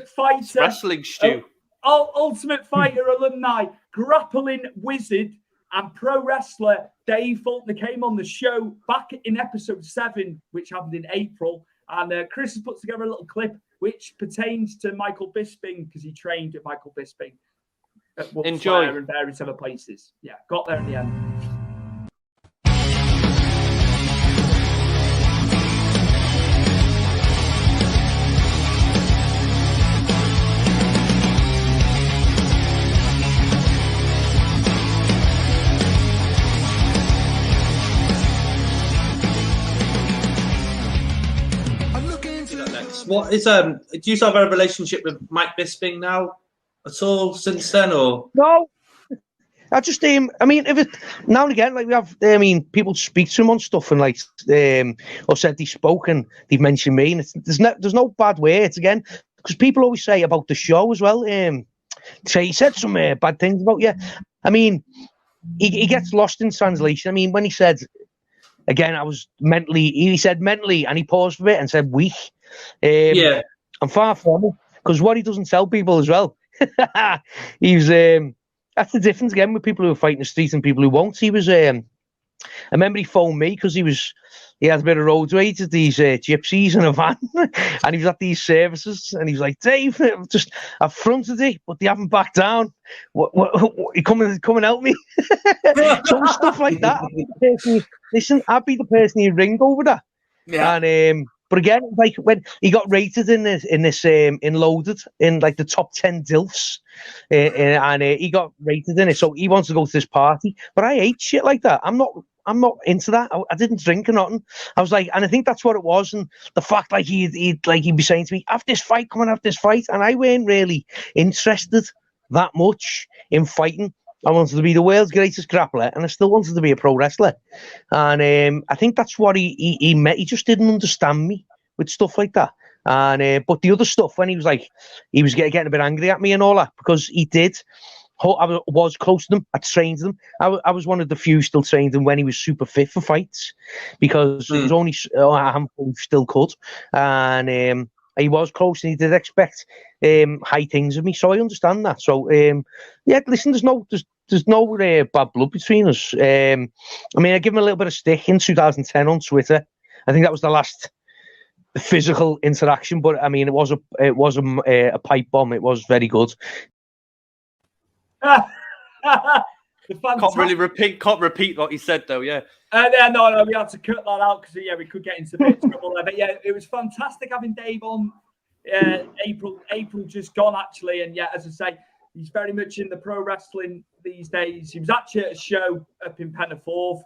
Fighter, wrestling Stu, Ultimate Fighter alumni, grappling wizard, and pro wrestler Dave Fulton came on the show back in episode 7, which happened in April. And Chris has put together a little clip which pertains to Michael Bisping, because he trained at Michael Bisping at Enjoy. and various other places. Yeah, got there in the end. What is do you have a relationship with Mike Bisping now at all since then, or no? I just I mean, if it now and again, like we have, people speak to him on stuff and like or said they spoke and they've mentioned me, and there's no bad words again, because people always say about the show as well. Say he said some bad things about you. I mean, he gets lost in translation. I mean, when he said again, I was mentally, he said mentally, and he paused for a bit and said weak. I'm far from it, because what he doesn't tell people as well, he's that's the difference again with people who are fighting the street and people who won't. He was I remember he phoned me because he had a bit of road rage at these gypsies in a van, and he was at these services, and he was like, Dave, I've fronted it, but they haven't backed down. What you come and help me? So stuff like that. Listen, I'd be the person he'd ring over that. Yeah. And but again, like when he got rated in Loaded in like the top 10 DILFs, and he got rated in it, so he wants to go to this party. But I hate shit like that. I'm not into that. I didn't drink or nothing. I was like, and I think that's what it was. And the fact like he'd be saying to me, "Have this fight, come and have this fight," and I weren't really interested that much in fighting. I wanted to be the world's greatest grappler, and I still wanted to be a pro wrestler. And I think that's what he meant. He just didn't understand me with stuff like that. And but the other stuff, when he was getting a bit angry at me and all that, because he did. I was close to them. I trained them. I was one of the few still trained him when he was super fit for fights, because there was only a handful who still could. And he was close, and he did expect high things of me, so I understand that. So yeah, listen, there's no bad blood between us. I mean, I give him a little bit of stick in 2010 on Twitter. I think that was the last physical interaction. But I mean, it was a pipe bomb. It was very good. Can't repeat what he said though. Yeah. No, we had to cut that out because we could get into a bit of trouble there. But yeah, it was fantastic having Dave on. April just gone actually, and yeah, as I say, he's very much in the pro wrestling these days. He was actually at a show up in Pennyforth.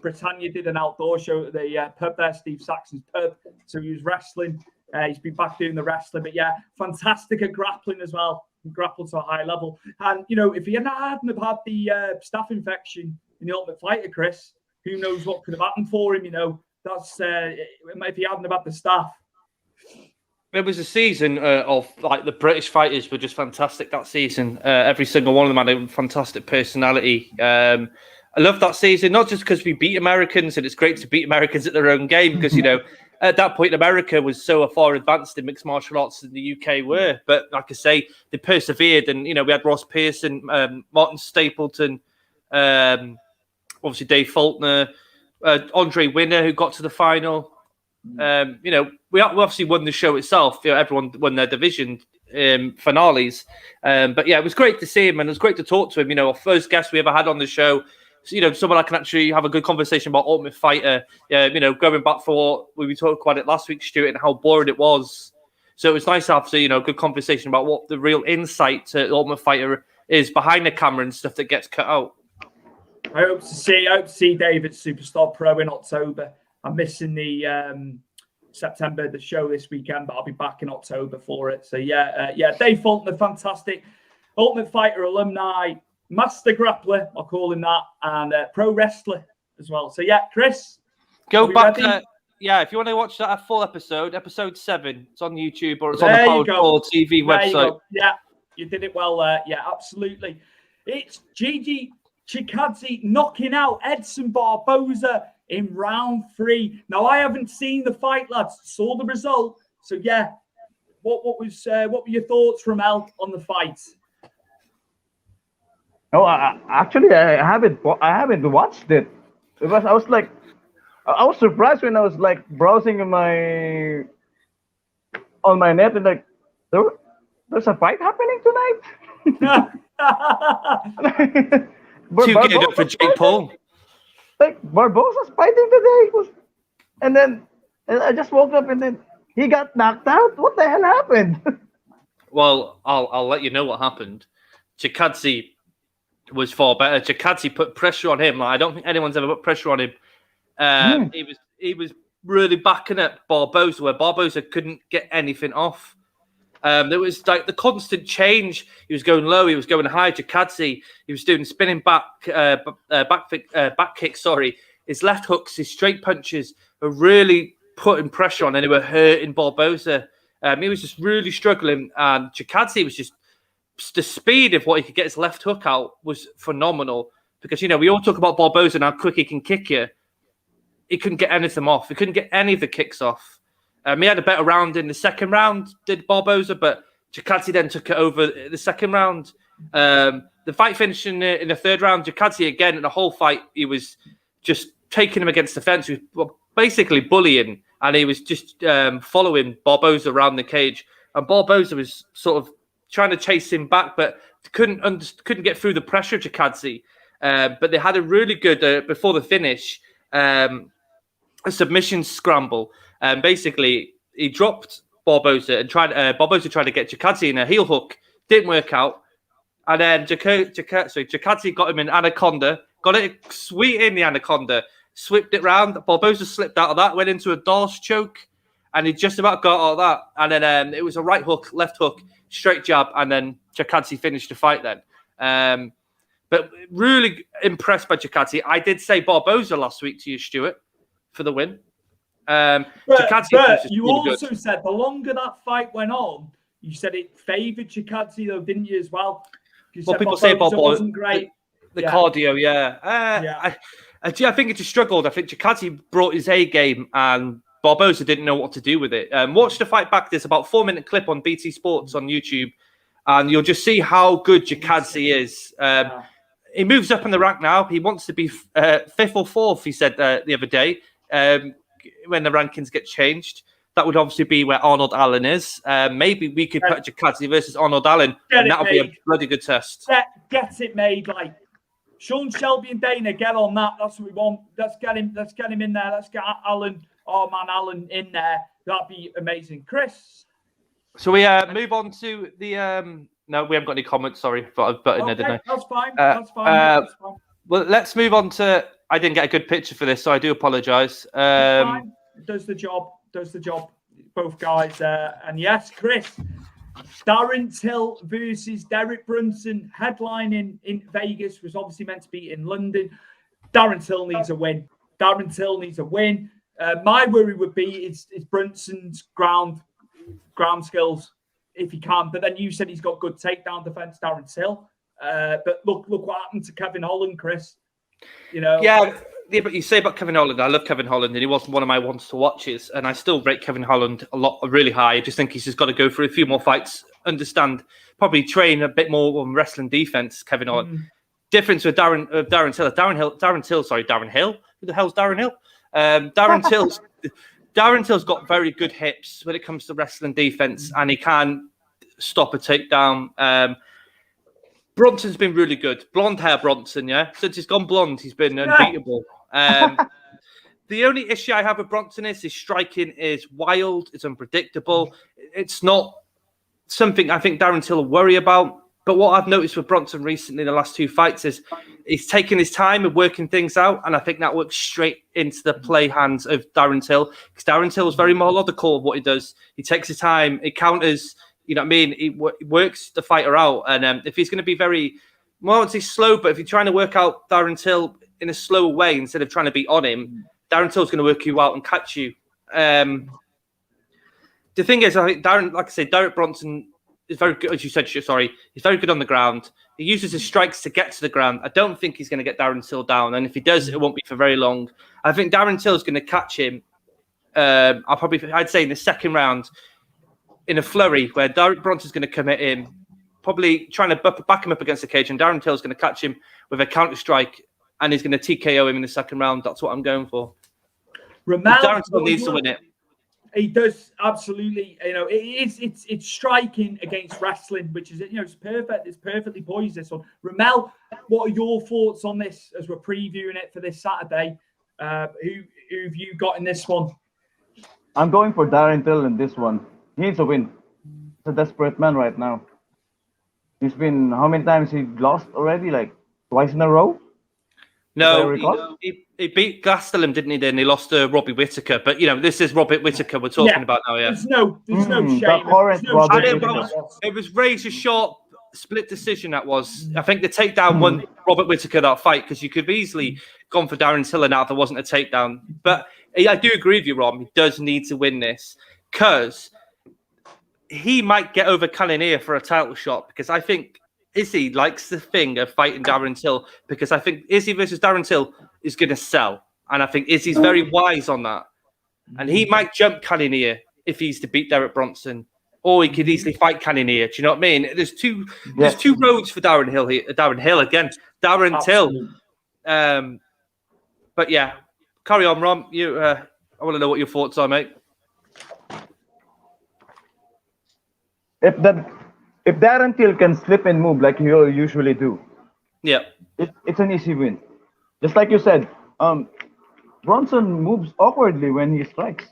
Britannia did an outdoor show at the pub there, Steve Saxon's pub. So he was wrestling. He's been back doing the wrestling, but yeah, fantastic at grappling as well. He grappled to a high level. And you know, if he hadn't had the staph infection in the Ultimate Fighter, Chris, who knows what could have happened for him? You know, that's if he hadn't had the staph. It was a season of like the British fighters were just fantastic that season. Every single one of them had a fantastic personality. I love that season, not just because we beat Americans, and it's great to beat Americans at their own game because, you know, at that point, America was so far advanced in mixed martial arts than the UK were. But like I say, they persevered, and, you know, we had Ross Pearson, Martin Stapleton, obviously Dave Faulkner, Andre Winner, who got to the final. You know, we obviously won the show itself. You know, everyone won their division finales. But yeah, it was great to see him, and it was great to talk to him. You know, our first guest we ever had on the show. So, you know, someone I can actually have a good conversation about Ultimate Fighter. You know, going back for we talked about it last week, Stuart, and how boring it was. So it was nice to have, you know, a good conversation about what the real insight to Ultimate Fighter is behind the camera and stuff that gets cut out. I hope to see Dave at Superstar Pro in October. I'm missing the September, the show this weekend, but I'll be back in October for it. So yeah, Dave Faulkner, fantastic Ultimate Fighter alumni, master grappler, I'll call him that, and pro wrestler as well. So yeah, Chris, go back. If you want to watch that full episode 7, it's on YouTube or it's on the Power TV website. Yeah, you did it well there. Yeah, absolutely. It's Gigi Chikadze knocking out Edson Barboza in round 3. Now, I haven't seen the fight, lads. Saw the result. So, yeah, what were your thoughts, Rommel, on the fight? No, I haven't watched it because I was surprised when I was like browsing on my net and like there's a fight happening tonight. Too good for Jake Paul. Like Barboza's fighting today, and I just woke up and then he got knocked out. What the hell happened? Well, I'll let you know what happened. Chikadze was far better. Chikadze put pressure on him. Like, I don't think anyone's ever put pressure on him. He was really backing up Barboza, where Barboza couldn't get anything off. There was like the constant change. He was going low, he was going high. Chikadze, he was doing spinning back kicks. His left hooks, his straight punches were really putting pressure on, and they were hurting Barboza. He was just really struggling, and Chikadze was just the speed of what he could get his left hook out was phenomenal. Because, you know, we all talk about Barboza and how quick he can kick you. He couldn't get anything off. He couldn't get any of the kicks off. He had a better round in the second round, did Barboza, but Chikadze then took it over the second round. The fight finished in the third round. Chikadze, again, in the whole fight, he was just taking him against the fence. He was basically bullying, and he was just following Barboza around the cage. And Barboza was sort of trying to chase him back, but couldn't get through the pressure of Chikadze. But they had a really good, before the finish, a submission scramble. Basically, he dropped Barboza and Barboza tried to get Chikadze in a heel hook. Didn't work out. And then Chikadze got him in Anaconda. Got it sweet in the Anaconda. Swept it round. Barboza slipped out of that. Went into a Darce choke. And he just about got out of that. And then it was a right hook, left hook, straight jab. And then Chikadze finished the fight then. But really impressed by Chikadze. I did say Barboza last week to you, Stuart, for the win. But you really also said the longer that fight went on, you said it favoured Chikadze, though, didn't you, as well? Well, people say Barboza wasn't great. The cardio, yeah. I think it just struggled. I think Chikadze brought his A game, and Barboza didn't know what to do with it. Watch the fight back. There's about a 4-minute clip on BT Sports on YouTube, and you'll just see how good Chikadze is. He moves up in the rank now. He wants to be 5th or 4th, he said the other day, when the rankings get changed. that would obviously be where Arnold Allen is. Maybe we could put Chikadze versus Arnold Allen, and that would be a bloody good test. Get it made, like Sean Shelby and Dana, get on that. That's what we want. Let's get him in there. Let's get Allen, Allen in there. That'd be amazing. Chris. So we move on to the no, we haven't got any comments, sorry, but I've butted in, didn't I? That's fine. That's fine. Well, let's move on to I didn't get a good picture for this, so I do apologise. Does the job. Both guys. And yes, Chris, Darren Till versus Derek Brunson, headlining in Vegas, was obviously meant to be in London. Darren Till needs a win. My worry would be is Brunson's ground skills, if he can. But then you said he's got good takedown defense, Darren Till. But look what happened to Kevin Holland, Chris. You know. Yeah, but you say about Kevin Holland. I love Kevin Holland, and he wasn't one of my ones to watches. And I still rate Kevin Holland really high. I just think he's just got to go for a few more fights, understand, probably train a bit more on wrestling defense. Kevin Holland. Difference with Darren Hill. Who the hell's Darren Hill? Darren Till's got very good hips when it comes to wrestling defense, and he can stop a takedown. Bronson's been really good. Blonde hair Bronson, yeah? Since he's gone blonde, he's been unbeatable. The only issue I have with Bronson is his striking is wild. It's unpredictable. It's not something I think Darren Till will worry about. But what I've noticed with Bronson recently in the last two fights is he's taking his time and working things out. And I think that works straight into the play hands of Darren Till. Because Darren Till is very methodical of what he does. He takes his time. He counters. You know what I mean? He works the fighter out. And if he's going to be very, well, I won't say slow, but if you're trying to work out Darren Till in a slow way instead of trying to be on him, Darren Till's going to work you out and catch you. The thing is, I think Derek Bronson is very good, as you said, he's very good on the ground. He uses his strikes to get to the ground. I don't think he's going to get Darren Till down. And if he does, it won't be for very long. I think Darren Till's going to catch him. I'd say in the second round, in a flurry where Derek Bronson's going to come at him, probably trying to back him up against the cage, and Darren Till's going to catch him with a counter strike, and he's going to TKO him in the second round. That's what I'm going for. Darren Till needs to win it. He does, absolutely. You know, it's striking against wrestling, which is, it's perfect. It's perfectly poised, this one. Rommel, what are your thoughts on this as we're previewing it for this Saturday? Who've you got in this one? I'm going for Darren Till in this one. He needs a win. He's a desperate man right now. He's been, how many times he lost already? Like twice in a row? No, he beat Gastelum, didn't he? Then he lost to Robbie Whittaker. But this is Robert Whittaker we're talking about now. Yeah, there's no shame. It was razor sharp split decision. That was. I think the takedown won Robert Whittaker that fight, because you could have easily gone for Darren Till and out if there wasn't a takedown. But I do agree with you, Rom. He does need to win this, because he might get over Cannonier for a title shot, because I think Izzy likes the thing of fighting Darren Till, because I think Izzy versus Darren Till is going to sell. And I think Izzy's very wise on that. And he might jump Cannonier if he's to beat Derek Bronson, or he could easily fight Cannonier. Do you know what I mean? There's two roads for Darren Hill here. Darren Till. But yeah, carry on, Rom. I want to know what your thoughts are, mate. If Darren Till can slip and move like he usually do, it's an easy win. Just like you said, Bronson moves awkwardly when he strikes.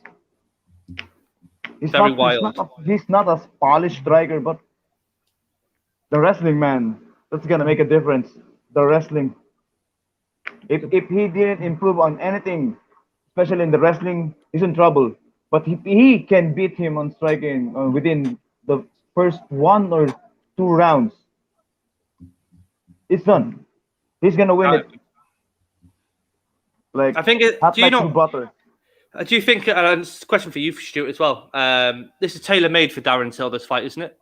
He's not a polished striker, but the wrestling, man, that's gonna make a difference. The wrestling. If he didn't improve on anything, especially in the wrestling, he's in trouble. But he can beat him on striking within the first 1 or 2 rounds. It's done. He's gonna win it. Like, I think do you think? It's a question for you, Stuart, as well. This is tailor made for Darren Till, this fight, isn't it?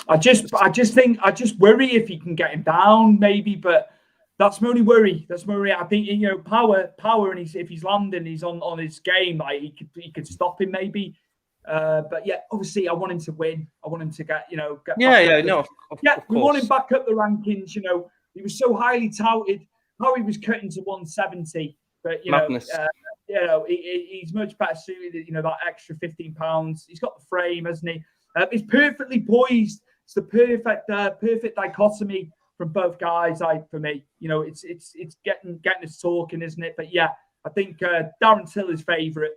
I just worry if he can get him down, maybe, but that's my only worry. I think power, and if he's landing, he's on his game. Like he could stop him maybe. But yeah, obviously, I want him to win. I want him to get we want him back up the rankings. He was so highly touted. How he was cutting to 170, but he's much better suited. That extra 15 pounds. He's got the frame, hasn't he? He's perfectly poised. It's the perfect dichotomy from both guys. For me, it's getting us talking, isn't it? But yeah, I think Darren Till is favourite.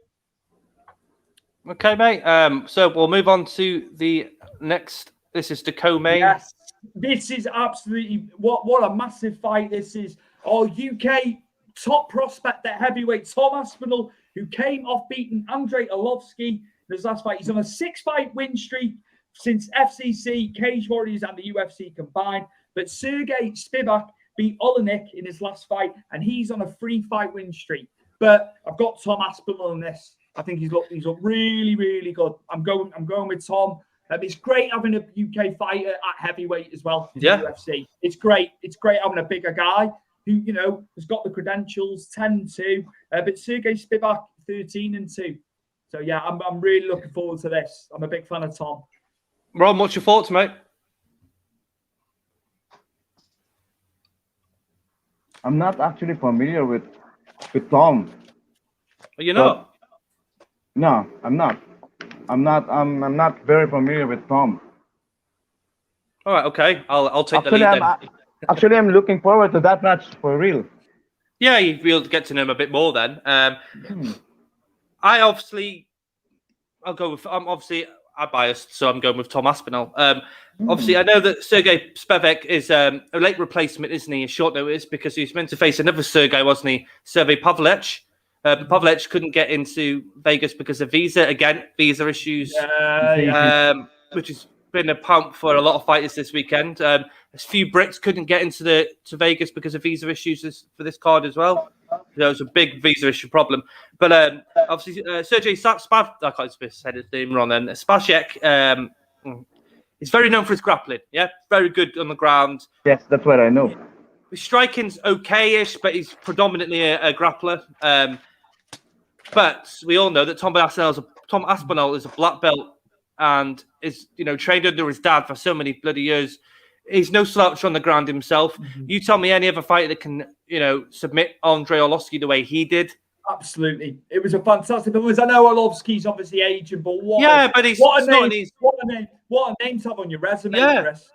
Okay, mate. So we'll move on to the next. This is the co-main. Yes, this is absolutely what a massive fight this is. Our UK top prospect at heavyweight, Tom Aspinall, who came off beating Andrei Arlovsky in his last fight. He's on a 6-fight win streak since FCC, Cage Warriors, and the UFC combined. But Sergey Spivac beat Olenek in his last fight, and he's on a 3-fight win streak. But I've got Tom Aspinall in this. I think he's looked really, really good. I'm going with Tom. It's great having a UK fighter at heavyweight as well in the UFC. It's great. It's great having a bigger guy who has got the credentials, 10-2. But Sergey Spivac 13-2. So yeah, I'm really looking forward to this. I'm a big fan of Tom. Ron, what's your thoughts, mate? I'm not actually familiar with Tom. You're not? No, I'm not. I'm not very familiar with Tom. All right, okay. I'll take the lead then. Actually, I'm looking forward to that match for real. Yeah, you'll be able to get to know him a bit more then. I'm biased, so I'm going with Tom Aspinall. Obviously, I know that Sergey Spivac is a late replacement, isn't he? A short notice because he was meant to face another Sergey, wasn't he? Sergey Pavlovich. Pavlovich couldn't get into Vegas because of visa issues, which has been a pump for a lot of fighters this weekend. A few Brits couldn't get to Vegas because of visa issues for this card as well. There was a big visa issue problem. But obviously, Sergey Spav, I can't say his name wrong then. Spacek is very known for his grappling. Yeah, very good on the ground. Yes, that's what I know. His striking's okay-ish, but he's predominantly a grappler. But we all know that Tom Aspinall is a black belt and is trained under his dad for so many bloody years. He's no slouch on the ground himself. You tell me any other fighter that can submit Andrei Arlovsky the way he did. Absolutely, it was a fantastic performance. I know Arlovsky's obviously aging, but what a name to have on your resume, Chris.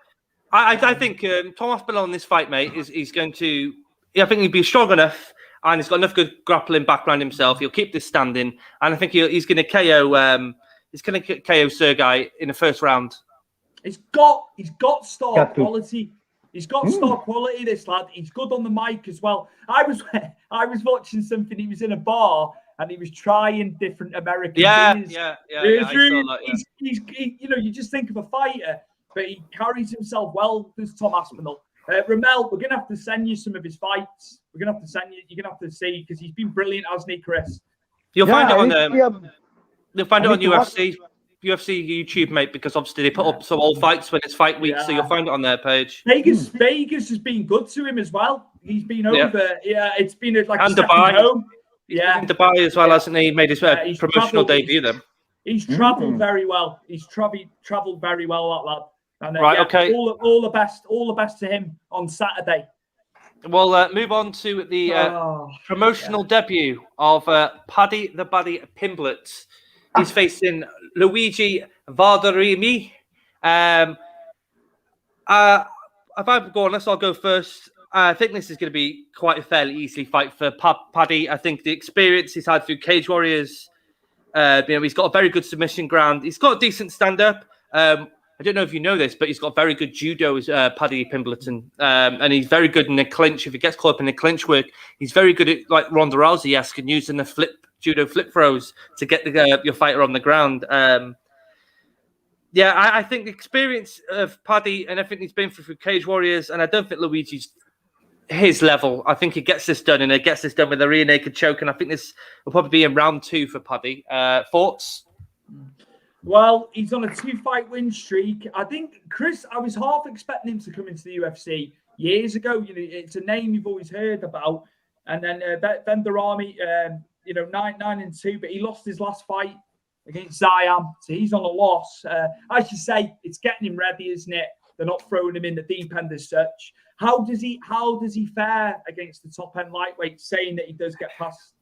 I think Tom Aspinall in this fight, mate, he's going to. I think he'll be strong enough, and he's got enough good grappling background himself. He'll keep this standing, and I think he's going to KO. He's going to KO Sergey in the first round. He's got star quality. He's got star quality. This lad. He's good on the mic as well. I was watching something. He was in a bar and he was trying different American beers. You just think of a fighter. But he carries himself well, does Tom Aspinall. Rommel, we're going to have to send you some of his fights. We're going to have to send you. You're going to have to see because he's been brilliant, hasn't he, Chris? You'll find it on you'll find it on UFC YouTube, mate. Because obviously they put up some old fights when it's fight week, so you'll find it on their page. Vegas has been good to him as well. He's been over. Yeah, it's been like and a Dubai. Home. Yeah, in Dubai as well, hasn't he? He made his promotional debut then. He's travelled very well. He's travelled very well, that lad. And okay. All the best to him on Saturday. We'll move on to the promotional debut of Paddy the Baddy Pimblett. He's facing Luigi Vendramini. If I go on, I'll go first. I think this is going to be quite a fairly easy fight for Paddy. I think the experience he's had through Cage Warriors, he's got a very good submission ground. He's got a decent stand-up. I don't know if you know this, but he's got very good judo as Paddy Pimblett, and he's very good in the clinch. If he gets caught up in the clinch work, he's very good at like Ronda Rousey-esque and using the judo flip throws to get your fighter on the ground. I think the experience of Paddy and everything he's been through Cage Warriors, and I don't think Luigi's his level. I think he gets this done, and he gets this done with a rear naked choke, and I think this will probably be in round 2 for Paddy. Thoughts? Well, he's on a 2-fight win streak. I think, Chris, I was half expecting him to come into the UFC years ago. It's a name you've always heard about. And then Vendramini, 9-2, but he lost his last fight against Zion, so he's on a loss. I should say it's getting him ready, isn't it? They're not throwing him in the deep end as such. How does he fare against the top end lightweight, saying that he does get past?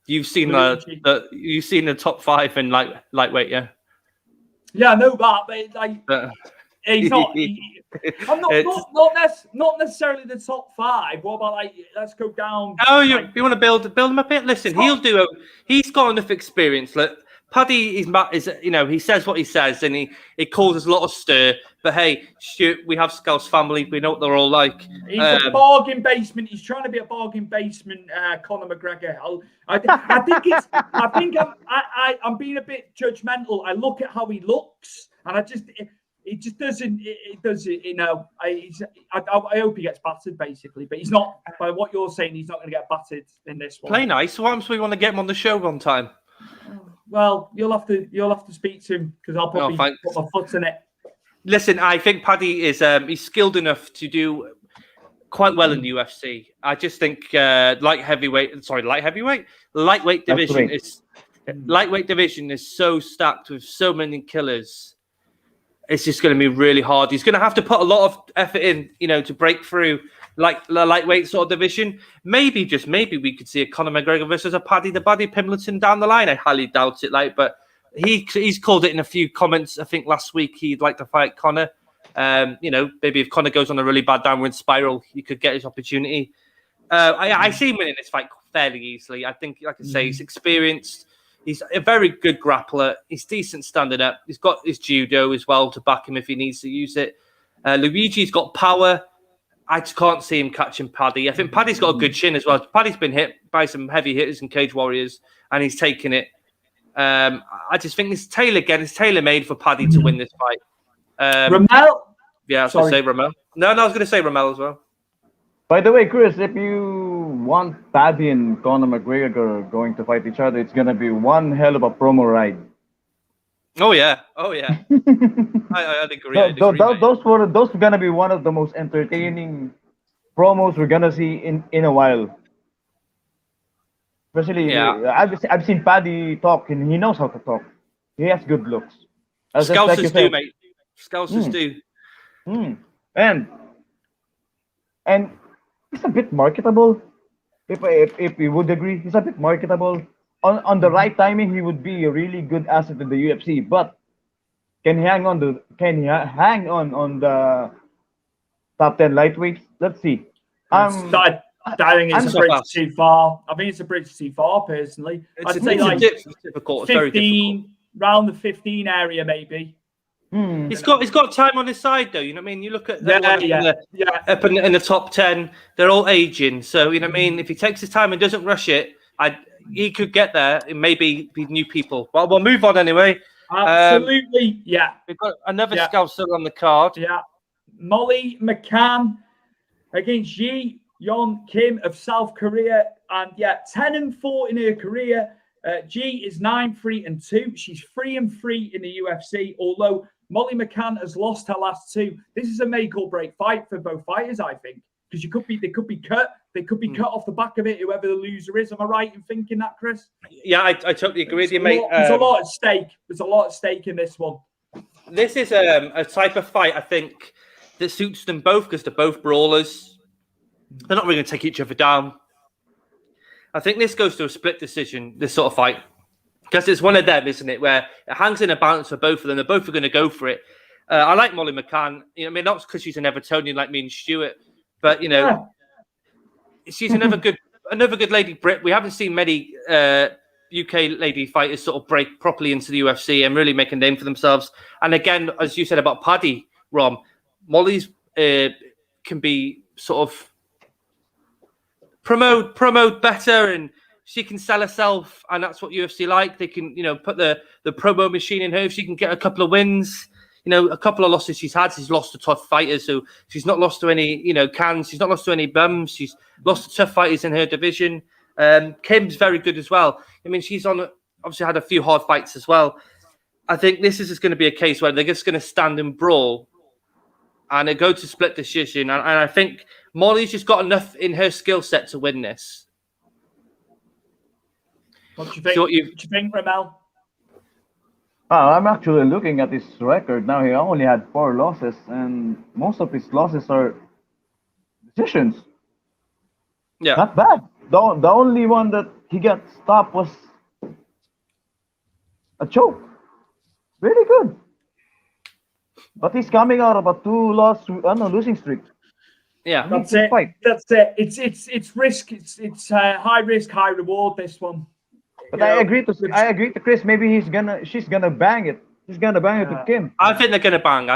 You've seen Luigi. you've seen the top 5 in lightweight, yeah. Yeah, I know that, but like he's not. I'm not necessarily the top 5. What about like? Let's go down. Oh, you want to build him a bit? Listen, he's got enough experience. Look, Paddy is he says what he says, and he causes a lot of stir. But hey, shoot, we have Scouse family. We know what they're all like. He's a bargain basement. He's trying to be a bargain basement, Conor McGregor. I think I'm being a bit judgmental. I look at how he looks, and it just doesn't. It does it. I hope he gets battered, basically. But he's not. By what you're saying, he's not going to get battered in this one. Play nice. What happens if we want to get him on the show one time? Well, you'll have to speak to him because I'll probably put my foot in it. Listen, I think Paddy is he's skilled enough to do quite well in the UFC. I just think lightweight division is so stacked with so many killers. It's just going to be really hard. He's going to have to put a lot of effort in, to break through like the lightweight sort of division. Maybe we could see a Conor McGregor versus a Paddy the Buddy Pimblett down the line. I highly doubt it. But he's called it in a few comments. I think last week he'd like to fight Conor. Maybe if Conor goes on a really bad downward spiral, he could get his opportunity. I see him winning this fight fairly easily. I think, like I say, he's experienced. He's a very good grappler. He's decent standing up. He's got his judo as well to back him if he needs to use it. Luigi's got power. I just can't see him catching Paddy. I think Paddy's got a good chin as well. Paddy's been hit by some heavy hitters and Cage Warriors, and he's taken it. I just think it's tailor-made for Paddy to win this fight. Rommel? Yeah, I was going to say Rommel. No, I was going to say Rommel as well. By the way, Chris, if you want Paddy and Conor McGregor going to fight each other, it's going to be one hell of a promo ride. Oh, yeah. I'd agree. Those are going to be one of the most entertaining promos we're going to see in a while. Especially, I've seen Paddy talk, and he knows how to talk. He has good looks. Scousers do, mate. Scousers do. And he's a bit marketable. If we would agree, he's a bit marketable. On the right timing, he would be a really good asset in the UFC. But can he hang on the top 10 lightweights? Let's see. I think it's a bridge too far. I think it's a bridge too far, personally. I'd say like difficult. 15, round the 15 area, maybe. He's got time on his side, though. You know what I mean? You look at up in the top 10, they're all aging. So, you know what I mean? If he takes his time and doesn't rush it, he could get there and maybe be new people. Well, we'll move on anyway. Absolutely, We've got another scout still on the card. Yeah. Molly McCann against Ji Yeon Kim of South Korea. And 10-4 in her career. G is 9-3-2. She's 3-3 in the UFC, although Molly McCann has lost her last 2. This is a make or break fight for both fighters, I think, because they could be cut. They could be cut off the back of it, whoever the loser is. Am I right in thinking that, Chris? Yeah, I totally agree with you, mate. There's a lot at stake. There's a lot at stake in this one. This is a type of fight, I think, that suits them both because they're both brawlers. They're not really going to take each other down. I think this goes to a split decision, this sort of fight. Because it's one of them, isn't it, where it hangs in a balance for both of them. They're both going to go for it. I like Molly McCann. Not because she's an Evertonian like me and Stuart, but, she's another good lady Brit. We haven't seen many UK lady fighters sort of break properly into the UFC and really make a name for themselves. And again, as you said about Paddy, Rom, Molly's can be sort of promote better, and she can sell herself, and that's what UFC like. They can, put the promo machine in her. If she can get a couple of wins, a couple of losses she's had. She's lost to tough fighters, so she's not lost to any, cans. She's not lost to any bums. She's lost to tough fighters in her division. Kim's very good as well. She's obviously had a few hard fights as well. I think this is just going to be a case where they're just going to stand and brawl, and it go to split decision. And I think Molly's just got enough in her skill set to win this. What do you think? What do you think, Rommel? I'm actually looking at his record now. He only had 4 losses, and most of his losses are decisions. Yeah, not bad. The only one that he got stopped was a choke. Really good. But he's coming out of a losing streak. Yeah. That's it. Fight. That's it. It's risk. It's high risk, high reward. This one. But You I know, agree to Chris. Maybe she's gonna bang it. She's gonna bang it to Kim. I think they're gonna bang.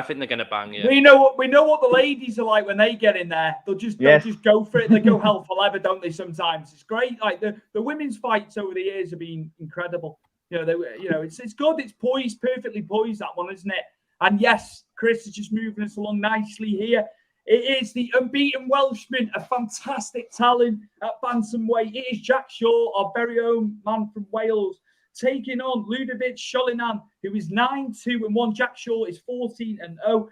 Yeah. We know what the ladies are like when they get in there. They'll just go for it. They go hell for leather, don't they? Sometimes it's great. Like the women's fights over the years have been incredible. It's good. It's poised, perfectly poised, that one, isn't it? And yes, Chris is just moving us along nicely here. It is the unbeaten Welshman, a fantastic talent at bantamweight. It is Jack Shaw, our very own man from Wales, taking on Ludovic Sholinan, who is 9-2-1. Jack Shaw is 14-0.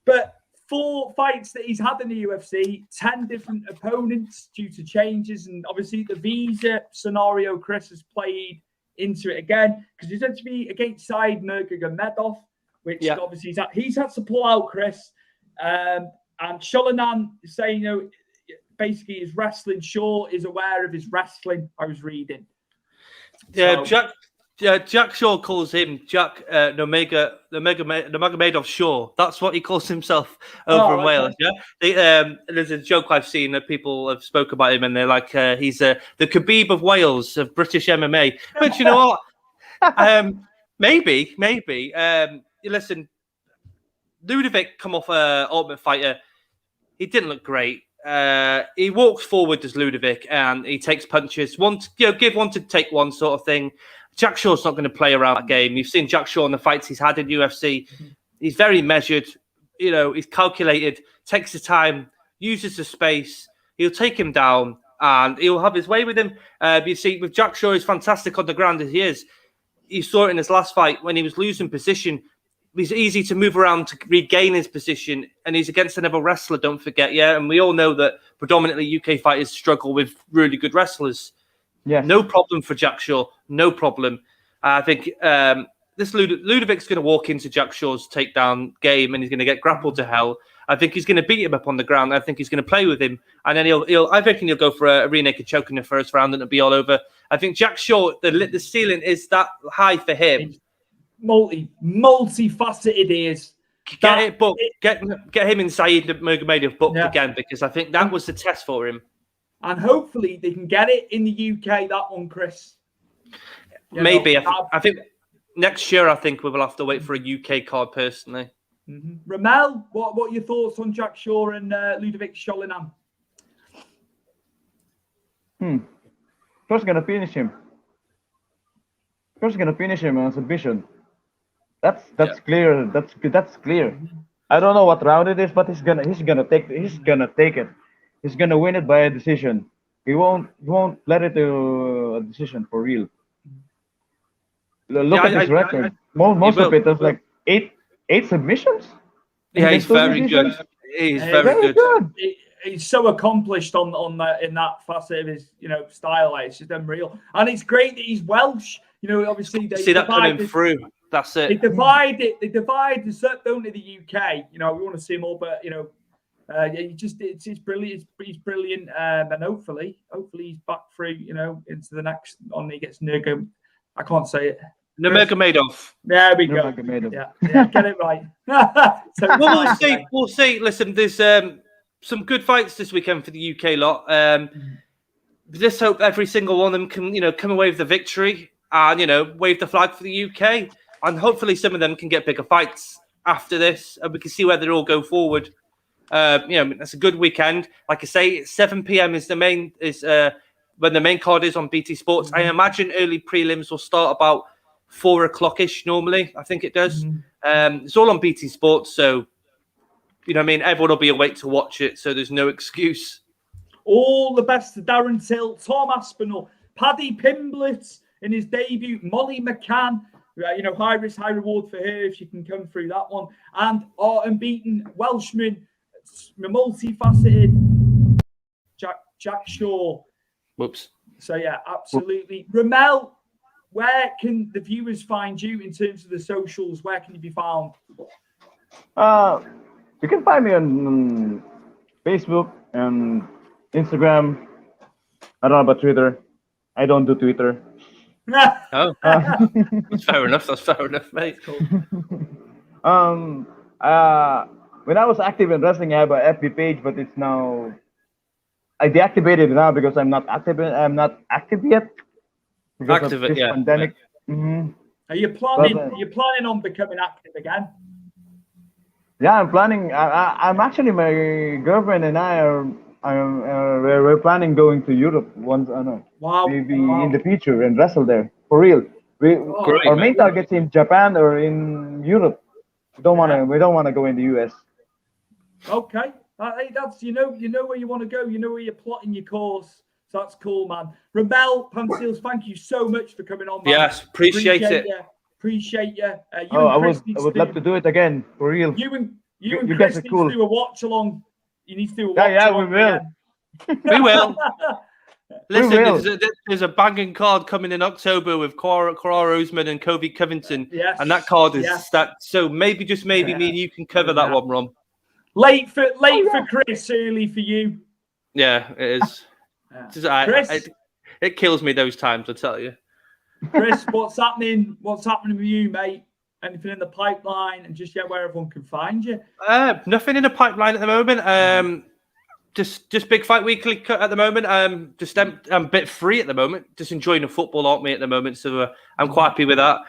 But 4 fights that he's had in the UFC, 10 different opponents due to changes. And obviously the visa scenario Chris has played into it again, because he's meant to be against Said Nurmagomedov, which obviously he's had to pull out, Chris. And Sholinan is saying, basically his wrestling. Shaw is aware of his wrestling, I was reading. Yeah, so, Jack Shaw calls him Jack Nurmagomedov Shaw. That's what he calls himself over in Wales. Yeah, there's a joke I've seen that people have spoke about him, and they're like, he's the Khabib of Wales, of British MMA. But you know what? Maybe. Listen, Ludovic come off Ultimate Fighter. He didn't look great. He walks forward as Ludovic and he takes punches. Give one to take one sort of thing. Jack Shaw's not going to play around that game. You've seen Jack Shaw in the fights he's had in UFC. He's very measured. He's calculated, takes the time, uses the space. He'll take him down and he'll have his way with him. You see, with Jack Shaw, he's fantastic on the ground as he is. You saw it in his last fight when he was losing position. He's easy to move around to regain his position, and he's against another wrestler, don't forget, and we all know that predominantly UK fighters struggle with really good wrestlers. Yeah, no problem for Jack Shaw, no problem. I think this Ludovic's going to walk into Jack Shaw's takedown game, and he's going to get grappled to hell. I think he's going to beat him up on the ground. I think he's going to play with him, and then I reckon he'll go for a rear naked choke in the first round, and it'll be all over. I think Jack Shaw, the ceiling is that high for him. Multifaceted is. Get it booked. Get him and Said Nurmagomedov booked again, because I think that was the test for him. And hopefully they can get it in the UK, that one, Chris. Maybe. I think next year, I think we will have to wait for a UK card, personally. Mm-hmm. Rommel, what are your thoughts on Jack Shaw and Ludovic Sholinan? First gonna finish him. On submission. That's clear. That's clear. I don't know what round it is, but he's gonna take it. He's gonna win it by a decision. He won't let it to a decision for real. Look at his record. Most of it was like eight submissions. Yeah, he's very good. He's very good. He's so accomplished on that, in that facet of his style. It's just unreal, and it's great that he's Welsh. Obviously they see that coming through. That's it. They divide the set, don't they? The UK. We want to see him all, but it's brilliant. He's brilliant, and hopefully he's back through. Into the next on. He gets Nurgo. I can't say it. Nurmagomedov. There we go. Yeah, get it right. So we'll see. Listen, there's some good fights this weekend for the UK lot. Just hope every single one of them can, come away with the victory and, wave the flag for the UK. And hopefully some of them can get bigger fights after this, and we can see where they all go forward. That's a good weekend. Like I say, 7 p.m. is when the main card is on BT Sports. I imagine early prelims will start about 4 o'clock-ish normally. I think it does. It's all on BT Sports, so everyone will be awake to watch it, so there's no excuse. All the best to Darren Till, Tom Aspinall, Paddy Pimblett in his debut, Molly McCann. High risk, high reward for her if she can come through that one. And our unbeaten Welshman, multifaceted Jack Shaw. Whoops. So yeah, absolutely. Rommel, where can the viewers find you in terms of the socials? Where can you be found? You can find me on Facebook and Instagram. I don't know about Twitter. I don't do Twitter. Oh, that's fair enough. That's fair enough, mate. Cool. When I was active in wrestling, I have a FB page, but it's now I deactivated it now because I'm not active. I'm not active yet because Active, of this yeah. pandemic. Mhm. Are you planning? But, Are you planning on becoming active again? Yeah, I'm planning. I'm actually my girlfriend and I are. We're planning going to Europe once. No, Wow. maybe Wow. in the future and wrestle there for real. Great, Our mate. main target's in Japan or in Europe. We don't want to go in the US. Okay. Hey, that's you know where you want to go. You know where you're plotting your course. So that's cool, man. Rommel, Panseals, thank you so much for coming on, man. Yes, appreciate it. You. Appreciate you. I would love to do it again for real. You and You Chris guys are need cool. to do a watch along. You need to do a watch Yeah, along. we will. again. We will. Listen, will. there's a banging card coming in October with Cora Roseman and Kobe Covington, Yes. and that card is Yes. stacked. So maybe, just maybe, me and you can cover that one, Rom. Late for Chris, early for you. Yeah, it is. Chris? It kills me those times, I tell you. Chris, what's happening? What's happening with you, mate? Anything in the pipeline, and just where everyone can find you? Nothing in the pipeline at the moment. Just Big Fight Weekly at the moment. I'm a bit free at the moment. Just enjoying the football, aren't we, at the moment? So I'm quite happy with that.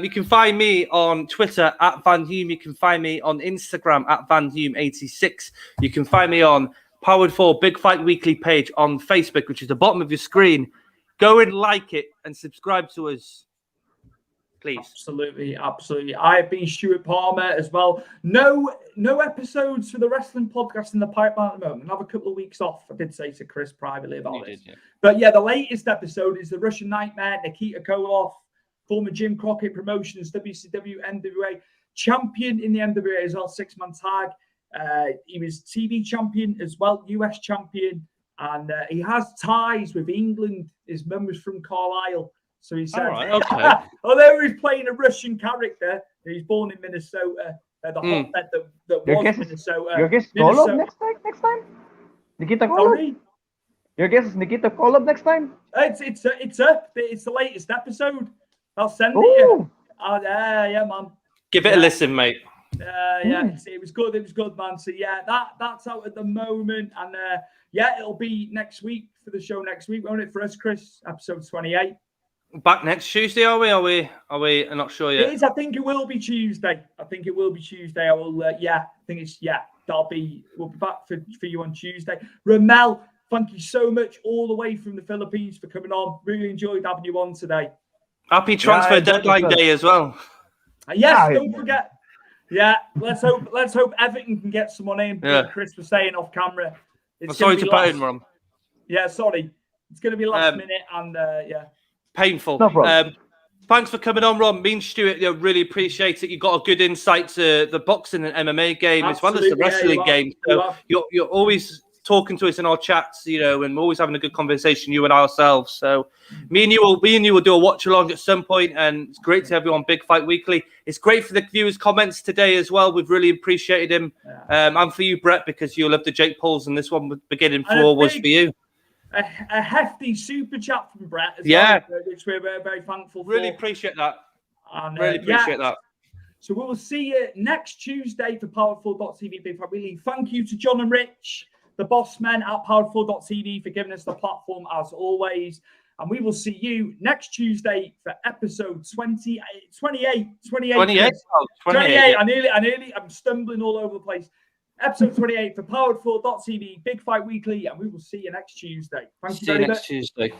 You can find me on Twitter at Van Hume. You can find me on Instagram at Van Hume86. You can find me on Powered 4 Big Fight Weekly page on Facebook, which is the bottom of your screen. Go and like it and subscribe to us, please. Absolutely. I've been Stuart Palmer as well. No episodes for the wrestling podcast in the pipeline at the moment. I have a couple of weeks off. I did say to Chris privately about it. But yeah, the latest episode is the Russian Nightmare, Nikita Koloff, former Jim Crockett Promotions, WCW, NWA champion in the NWA as well, 6-man tag. He was TV champion as well, US champion, and he has ties with England. His mum was from Carlisle, so he said, okay. although he's playing a Russian character, he's born in Minnesota, the hotbed that was Minnesota. Your guess is Kolob next time? Nikita Kolob? Sorry? Your guess is Nikita Kolob next time? It's the latest episode. I'll send it you. Yeah, man. Give it a listen, mate. It was good. It was good, man. So yeah, that's out at the moment, and it'll be next week for the show next week, won't it? For us, Chris, episode 28. Back next Tuesday, are we? Are we? I'm not sure yet. It is. I think it will be Tuesday. I will. We'll be back for you on Tuesday. Rommel, thank you so much all the way from the Philippines for coming on. Really enjoyed having you on today. Happy transfer deadline day as well. Yes, don't forget. Yeah, let's hope Everton can get someone in. Yeah. Chris was saying off camera. I'm sorry to put in, Rom. Yeah, sorry. It's going to be last minute, and painful. No problem. Thanks for coming on, Ron. Me and Stuart, really appreciate it. You got a good insight to the boxing and MMA game as well as the wrestling game. So you're always talking to us in our chats, and we're always having a good conversation, you and ourselves. So me and you will do a watch along at some point, and it's great to have you on Big Fight Weekly. It's great for the viewers' comments today as well. We've really appreciated him, and for you, Brett, because you love the Jake Pauls, and this one beginning for was for you. A hefty super chat from Brett as well, which we're very, very thankful for. Really appreciate that. And, really appreciate that. So we will see you next Tuesday for Powerful.tv Big Fight Weekly. Thank you to John and Rich, the boss men at Powerful.tv, for giving us the platform as always. And we will see you next Tuesday for episode 28. I'm stumbling all over the place. Episode 28 for Powered4.tv, Big Fight Weekly, and we will see you next Tuesday. Thank you very much. See you next Tuesday.